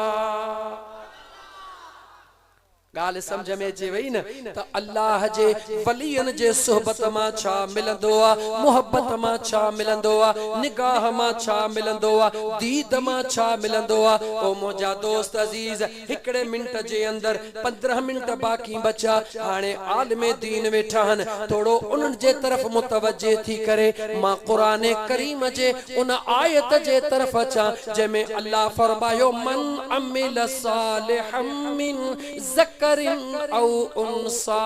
ॻाल्हि समझ में अचे वई न, त अल्लाह जे वलियन जे सोहबत मां छा मिलंदो आ, मोहब्बत मां छा मिलंदो आ, निगाह मां छा मिलंदो आ, दीद मां छा मिलंदो आ। ओ मुंहिंजा दोस्त अजीज, हिकड़े मिंट जे अंदर 15 मिंट बाक़ी बचा, हाणे आलिमे दीन वेठा हन, थोड़ो उन्हनि जे तरफ मुतवज्जे थी करे मां क़ुरान करीम जे उन आयत जे तरफ अचां, जंहिंमें अल्लाह फरमायो, मन अमिल सालिहम मिन ज़करिन औ उन्सा,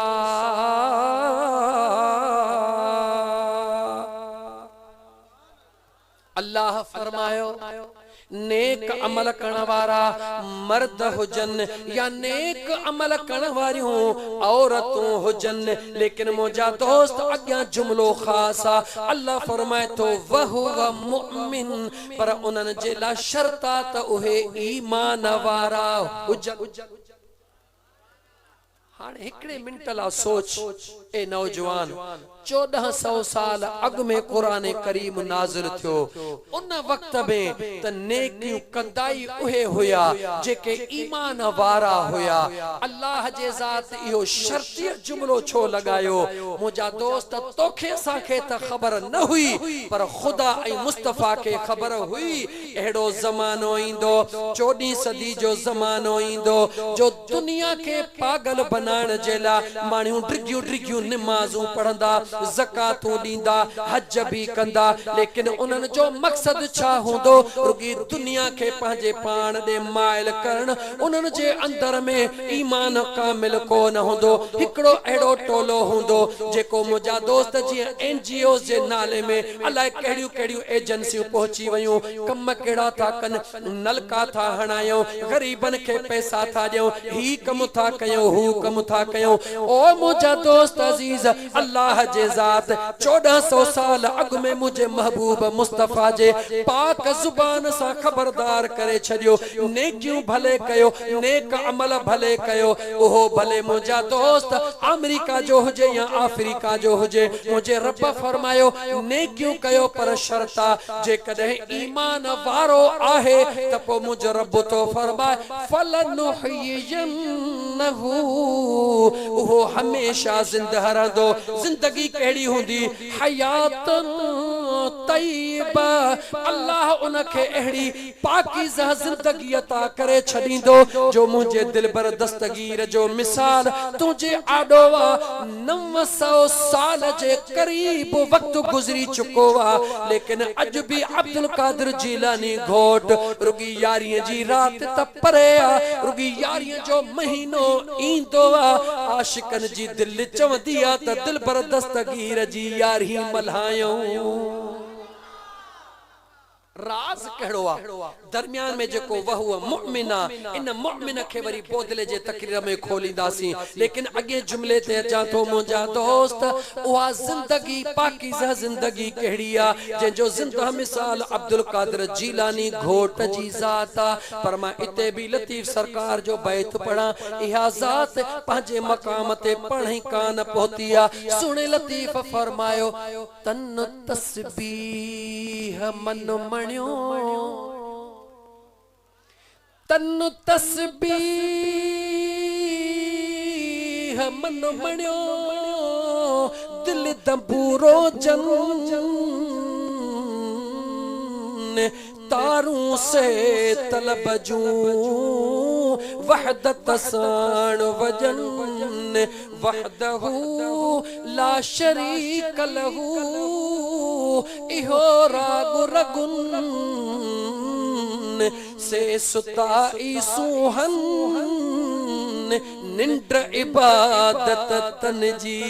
अल्लाह फरमायो नेक अमल करण वारा मर्द हुजन या नेक अमल करण वारियूं औरतूं हुजन, लेकिन मुंहिंजा दोस्त अॻियां जुमलो ख़ास आ। अल्लाह फरमाए थो वहुव मुमिन, पर उन्हनि जे लाइ शर्त आ त उहे ईमान वारा हुजन। हाणे हिकड़े मिंट ला सोच, ए नौजवान, 1400 साल अग में कुरान करीम नाज़िल थियो, उन वक्त में त नेकियूं कंदाई उहे हुया जेके ईमान वारा हुया। अल्लाह जे ज़ात इहो शर्तिय जुमलो छो लगायो? मुंहिंजा दोस्त, तोखे असांखे त ख़बर न हुई, पर ख़ुदा ऐं मुस्तफ़ा खे ख़बर हुई अहिड़ो ज़मानो ईंदो, 14वीं सदी जो ज़मानो ईंदो, जो दुनिया खे पागल बनाइण जे लाइ माण्हू डिगियूं डिगियूं निमाज़ूं पढ़ंदा, ज़कातूं ॾींदा, हज भी कंदा, लेकिन उन्हनि जो मक़सद छा हूंदो? रुगी दुनिया खे पंहिंजे पाण ॾे माइल करण। उन्हनि जे अंदर में ईमान कामिल कोन हूंदो। हिकिड़ो अहिड़ो टोलो हूंदो जेको मुंहिंजा दोस्त जीअं NGO जे नाले में अलाए कहिड़ियूं कहिड़ियूं एजेंसियूं पहुची वयूं, कम कहिड़ा था कनि, नलका था हणायूं, ग़रीबनि खे पैसा था ॾियूं, ही कम था कयूं, हू कम था कयूं। ओ मुंहिंजा दोस्त अज़ीज़, अल्लाह जे ज़ात 1400 साल अॻु में मुंहिंजे महबूब मुस्तफ़ा जे पाक ज़ुबान सां ख़बरदार करे छॾियो, नेकियूं भले कयो, नेक अमल भले कयो। ओहो भले मुंहिंजा दोस्त अमेरिका जो हुजे या अफ्रीका जो हुजे, मुंहिंजे रब फरमायो नेकियूं कयो, पर शर्ता जेकॾहिं ईमान वारो आहे त पोइ मुंहिंजो रब तो फरमाए फलनुहयियन्नहु, उहो हमेशा ज़िंदह रहंदो। ज़िंदगी कहिड़ी हूंदी? हयातन तय्यबा, अल्लाह उनखे अहिड़ी पाकीज़ा ज़िंदगी अता करे छॾींदो जो मुंहिंजे दिलबर दस्तगीर जो मिसाल तुंहिंजे आॾो आहे। 900 साल जे क़रीब वक़्तु गुज़री चुको आहे, लेकिन अॼु बि अब्दुल कादिर जीलानी घोट रुगी 11 जी राति त परे आहे, रुगी 11 जो महीनो ईंदो आहे। आशिकनि जी दिलि चवंदी आहे त दिलबर दस्तगीर जी 11 मल्हायूं। राज कहिड़ो आहे? दरमियान में जेको वहु मुमिना, इन मुमिन खे वरी बोदले जे तकरीर में खोलींदासीं, लेकिन अॻे जुमले ते अचां थो मुंहिंजा दोस्त, उहा ज़िंदगी पाकीज़ा ज़िंदगी कहिड़ी आहे जंहिंजो ज़िंदह मिसाल अब्दुल कादिर जीलानी घोट जी ज़ात आहे। पर मां इते बि लतीफ़ सरकार जो बैत पढ़ां, इहा ज़ात पंहिंजे मक़ाम ते पढ़ी कान पहुती आहे। सुणे लतीफ़ फरमायो, तन तस्बीह मन मणियो, तन तस्बीह मन मणियो, दिल दबूरो जन तारों से तलब जूं, वहदत साण वजन वहदहू ला शरीक लहू, इहो राग रगुन से सुताई सुहन, निंड इबादत तन जी।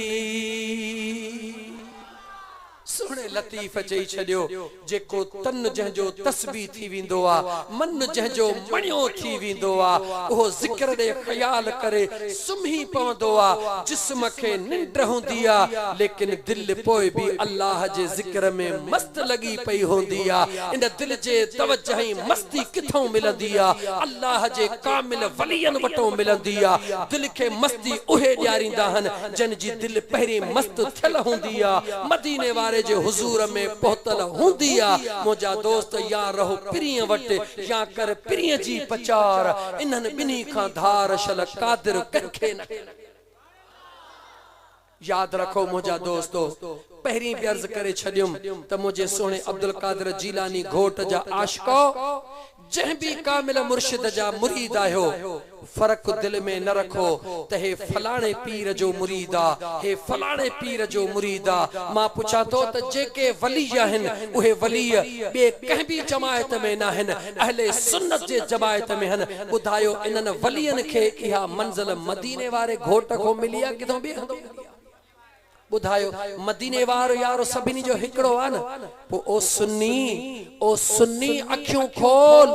सुणे लतीफ़ चई छॾियो, जेको तन जंहिंजो तस्बीह थी वेंदो आहे, मन जंहिंजो मणियो थी वेंदो आहे, उहो ज़िक्र ॾे ख़याल करे सुम्ही पवंदो आहे। जिस्म खे निंड हूंदी आहे, लेकिन दिलि पोइ बि अल्लाह जे ज़िक्र में मस्त लॻी पई हूंदी आहे। इन दिलि जे तवजही मस्ती किथां मिलंदी आहे? अल्लाह जे कामिल वलियन वटों मिलंदी आहे। दिलि खे मस्ती उहे ॾियारींदा आहिनि जिन जी दिलि पहिरीं मस्त थियल हूंदी आहे, मदीने वारे जे हुजूर में पहुतल हूंदी आहे। मुंहिंजा दोस्त या रहो पिरीअ वटि या कर पिरीअ जी पचार, इन्हनि ॿिन्ही खां धार शल कादिर कंहिंखे न। याद रखो मुंहिंजा दोस्तो, पहिरीं बि अर्ज़ करे छॾियुमि त मुंहिंजे सुहिणे अब्दुल कादिर जीलानी घोट जा आशिको, जंहिं भी कामिल मुर्शिद जा मुरीद आहियो, फर्क दिल में न रखो त हे फलाणे पीर जो मुरीद आ, हे फलाणे पीर जो मुरीद आ। मां पुछां थो त जेके वली आहिनि उहे वली ॿिए कंहिं बि जमायत में न आहिनि, अहले सुन्नत जे जमायत में आहिनि। ॿुधायो इन्हनि वलियनि खे इहा मंज़िल मदीने वारे घोट खां मिली आहे किथां ॿिए हंधि? ॿुधायो मदीने वारो यारो सभिनी जो हिकिड़ो आहे न। पोइ ओ सुन्नी अखियूं खोल,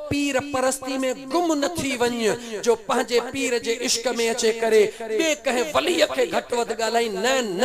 पीर परस्ती में गुम न थी वञ जो पंहिंजे पीर जे इश्क में अचे करे ॿिए कंहिं वलीअ खे घटि वधि ॻाल्हाई। न न,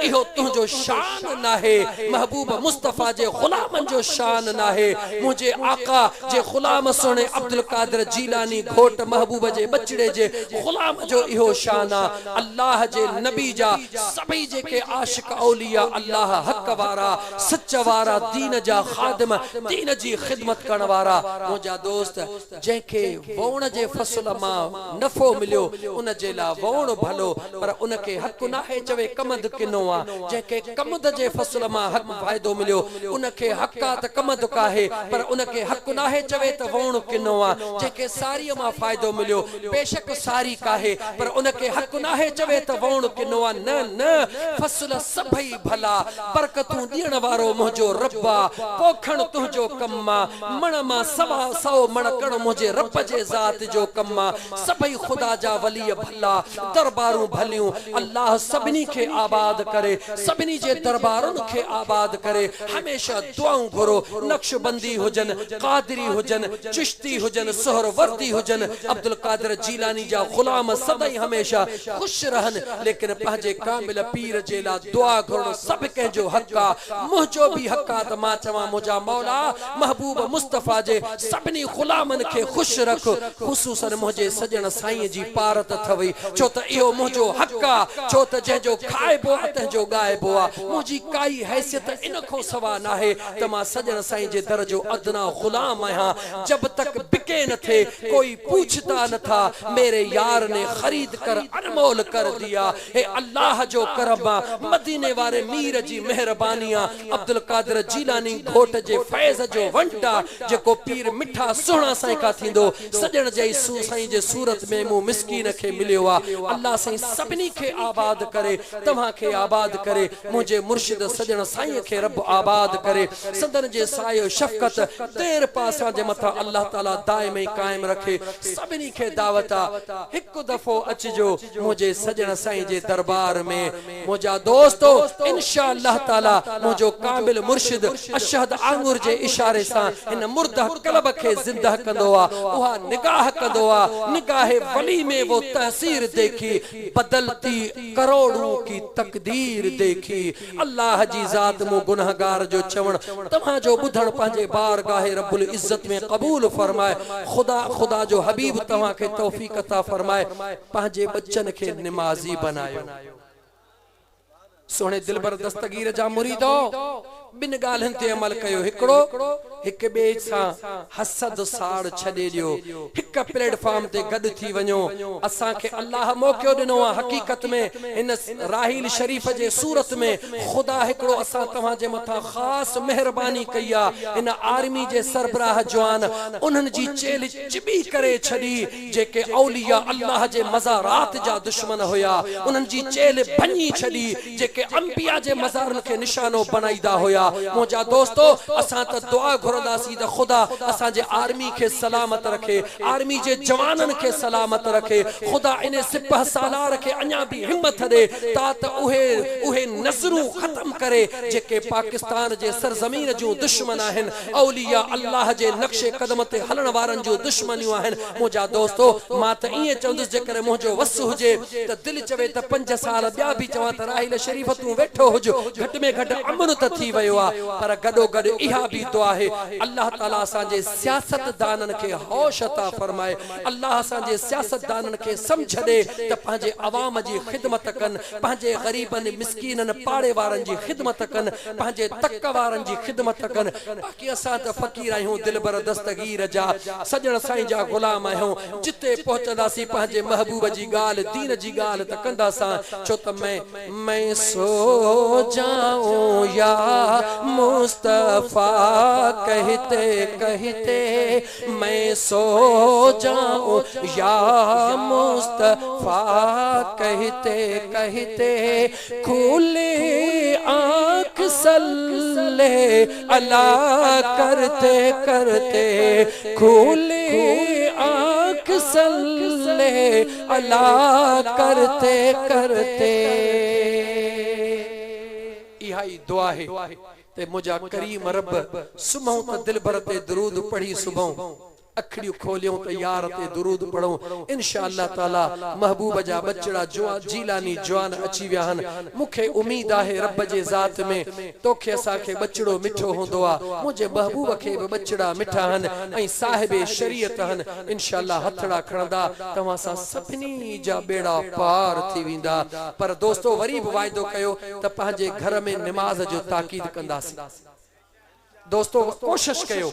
इहो तुंहिंजो शान नाहे, महबूब मुस्तफ़ा जे ग़ुलामनि जो शान नाहे। मुंहिंजे आका जे ग़ुलाम सुहिणे अब्दुल कादिर जीलानी घोट महबूब जे बचड़े जे ग़ुलाम जो इहो शान आहे। अल्लाह जे नबी जा सभई जेके आशिक औलिया, अल्लाह हक़ वारा, सच वारा, दीन जा खादिम, दीन जी ख़िदमत करण वारा, मुंहिंजा दोस्त जंहिंखे वोण जे फसल मां नफ़ो मिलियो उन जे लाइ वोण भलो, पर उनखे हक़ नाहे चवे कमद किनो आहे। जंहिंखे कमद जे फसल मां हक़ फ़ाइदो मिलियो उनखे हक़ आहे त कमद काहे, पर उनखे हक़ नाहे चवे त वोण किनो आहे। जंहिंखे सारीअ मां फ़ाइदो मिलियो बेशक सारी काहे, पर उनखे हक़ नाहे चवे त वोण किनो आहे। न न, फसल सभई भला, बरकतूं ॾियण वारो मुंहिंजो रब आहे, पोखण तुंहिंजो कमु आहे, मण मां सवा सौ मण कण मुंहिंजे रब जे ज़ात जो कमु आहे। सभई ख़ुदा जा वली भला, दरबारूं भलियूं। अल्लाह सभिनी खे आबाद करे, सभिनी जे दरबारुनि खे आबाद करे। हमेशा दुआऊं घुरो, नक्शबंदी हुजन, कादरी हुजन, चिश्ती हुजन, सोहरवर्दी हुजन, अब्दुल कादिर जीलानी जा गुलाम सदाई हमेशा खुश रहन। लेकिन पंहिंजे कामिल पीर जे लाइ दुआ घुरणो सभ कंहिंजो हक़ आहे। मुंहिंजो बि हक़ आहे त मां चवां मुंहिंजा मौला महबूब मुस्तफ़ा जे सभिनी गुलामनि खे ख़ुशि रख, ख़ुसूसन मुंहिंजे सजण साईं जी पारत अथवई। छो त इहो मुंहिंजो हक़ आहे, छो त जंहिंजो खाइबो आहे तंहिंजो ॻाइबो आहे। मुंहिंजी काई हैसियत इन खां सवा नाहे त मां सजण साईं जे दर जो अदना गुलाम आहियां। जब तक बिके न थे कोई पूछता न था, मेरे यार ने खरीद कर अनमोल कर दिया। हे अल्लाह जो करम आहे, मदीने वारे मीर जी मेहरबानी आहे। अब्दुल कादिर जीलानी घोट जे फैज़ जो वंटा जेको पीर मिठा सुहिणा साईं का थींदो, सजण जे साईं जे सूरत में मूं मिस्कीन खे मिलियो आहे। अल्लाह साईं सभिनी खे आबाद करे, तव्हां खे आबाद करे, मुंहिंजे मुर्शिद सजण साईं खे रब आबाद करे। सदन जे सायो शफ़क़त तेर पासा जे मथां अल्लाह ताला दाइम ई कायम रखे। सभिनी खे दावत आहे, हिकु दफ़ो अचिजो मुंहिंजे सजण साईं जे दरबार में। मुंहिंजा दोस्तो इंशाअल्लाह ताला मुंहिंजो कामिल मुर्शिद अशहद आंगुर जे इशारे सां हिन मुर्दा कलब खे ज़िंदा कंदो आहे। उहा निगाह कंदो आहे, निगाह वली में वो तहसीर देखी, बदलती करोड़ों की तकदीर देखी। अल्लाह जी ज़ात मूं गुनहगार जो चवण तव्हां जो ॿुधण पंहिंजे बारगाह रब्बुल इज़्ज़त में क़बूल फरमाए। खुदा जो हबीब तव्हां खे तौफीक अता फरमाए। पंहिंजे बच्चन खे निमाज़ी बनायो। सोने दिलबर दस्तगीर जा मुरीदो बिन ॻाल्हियुनि ते अमल कयो। हिकिड़ो हिक ॿिए सां हसद साड़ छॾे ॾियो, हिक प्लेटफॉर्म ते गॾु थी वञो। असांखे अल्लाह मौक़ो ॾिनो आहे। हक़ीक़त में इन राहील शरीफ़ जे सूरत में ख़ुदा हिकिड़ो असां तव्हां जे मथां ख़ासि महिरबानी कई आहे। इन आर्मी जे सरबराह जवान उन्हनि जी चेल चिबी करे छॾी जेके औलिया अल्लाह जे मज़ारात जा दुश्मन हुया। उन्हनि जी चेल भञी छॾी जेके अंबिया जे मज़ारनि खे निशानो बनाईंदा हुया। मुंहिंजा दोस्तो असां त दुआ घुरंदासीं त ख़ुदा असांजे आर्मी खे सलामत रखे, आर्मी जे जवाननि खे सलामत रखे। ख़ुदा इन सिपह सालार खे अञा बि हिम्मत ॾे ता त उहे नज़रूं ख़त्म करे जेके पाकिस्तान जे सरज़मीन जूं दुश्मन आहिनि, औलिया अल्लाह जे नक्शे कदम ते हलण वारनि जूं दुश्मनियूं आहिनि। मुंहिंजा दोस्तो मां त ईअं चवंदुसि जेकर मुंहिंजो वस हुजे त दिलि चवे त 5 साल ॿिया बि चवां त राहील शरीफ़ तूं वेठो हुज, घटि में घटि अमन त थी वियो आहे। पर गॾो गॾु इहा बि दुआ आहे अल्लाह ताला असांजे सियासतदाननि खे होश अता फरमाए। अल्लाह असांजे सियासतदाननि खे सम्झ ॾे त पंहिंजे अवाम जी ख़िदमत कनि, पंहिंजे ग़रीबनि मिस्कीननि पाड़े वारनि जी ख़िदमत कनि, पंहिंजे तक वारनि जी ख़िदमत कनि। बाक़ी असां त फ़क़ीर आहियूं, दिलबर दस्तगीर जा सजण साईं जा ग़ुलाम आहियूं। जिते पहुचंदासीं पंहिंजे महबूब जी ॻाल्हि दीन जी ॻाल्हि त कंदासां। छो त मैं सो जाऊं या मुस्तफा कहते कहते, मैं सो जाऊं या मुस्तफा कहते कहते, खुले आँख सल्ले अला करते करते, खुले आँख सल्ले अला करते करते। इहाई दुआ है ते मुझा करीम रब सुबह त दिल भर ते दरूद पढ़ी सुबह अखड़ियूं खोलियूं त यार ते दुरूद पढ़ूं। इंशाअल्लाह ताला महबूब जा बचड़ा जीलानी जवान अची विया आहिनि। मूंखे उम्मीद आहे रब जे ज़ात में तोखे असांखे बचड़ो मिठो हूंदो आहे, मुंहिंजे महबूब खे बि बचड़ा मिठा आहिनि ऐं साहिबे शरीयत आहिनि। इंशाअल्लाह हथड़ा खणंदा तव्हां सां सभिनी जा बेड़ा पार थी वेंदा। पर दोस्तो वरी बि वाइदो कयो त पंहिंजे घर में निमाज़ जो ताकीद कंदासीं। दोस्तो कोशिश कयो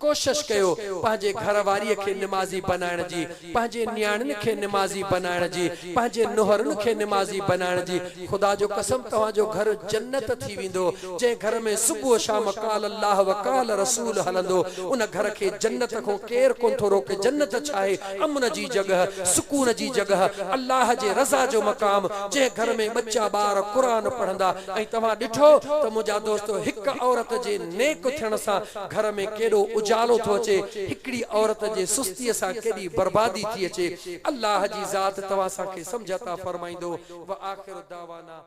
कोशिश कयो पंहिंजे घरवारीअ खे निमाज़ी बनाइण जी, पंहिंजे न्याणियुनि खे निमाज़ी बनाइण जी, पंहिंजे नुहरुनि खे निमाज़ी बनाइण जी। ख़ुदा जो कसम तव्हांजो घर जन्नत थी वेंदो। जंहिं घर में सुबुह शाम काल अल्लाह व काल रसूल हलंदो, उन घर खे जन्नत खां केर कोन थो रोके। जन्नत छा आहे? अमन जी जगह, सुकून जी जगह, अल्लाह जे रज़ा जो मक़ाम। जंहिं घर में बच्चा ॿार क़ुरान पढ़ंदा। ऐं तव्हां ॾिठो त मुंहिंजा दोस्तो, हिकु औरत जे नेक थियण सां घर में केॾो उजालो थो अचे, हिकिड़ी औरत जे सुस्तीअ सां केॾी बर्बादी थी अचे। अल्लाह जी ज़ात तव्हां असांखे सम्झ अता फरमाईंदो। व आख़िर दावाना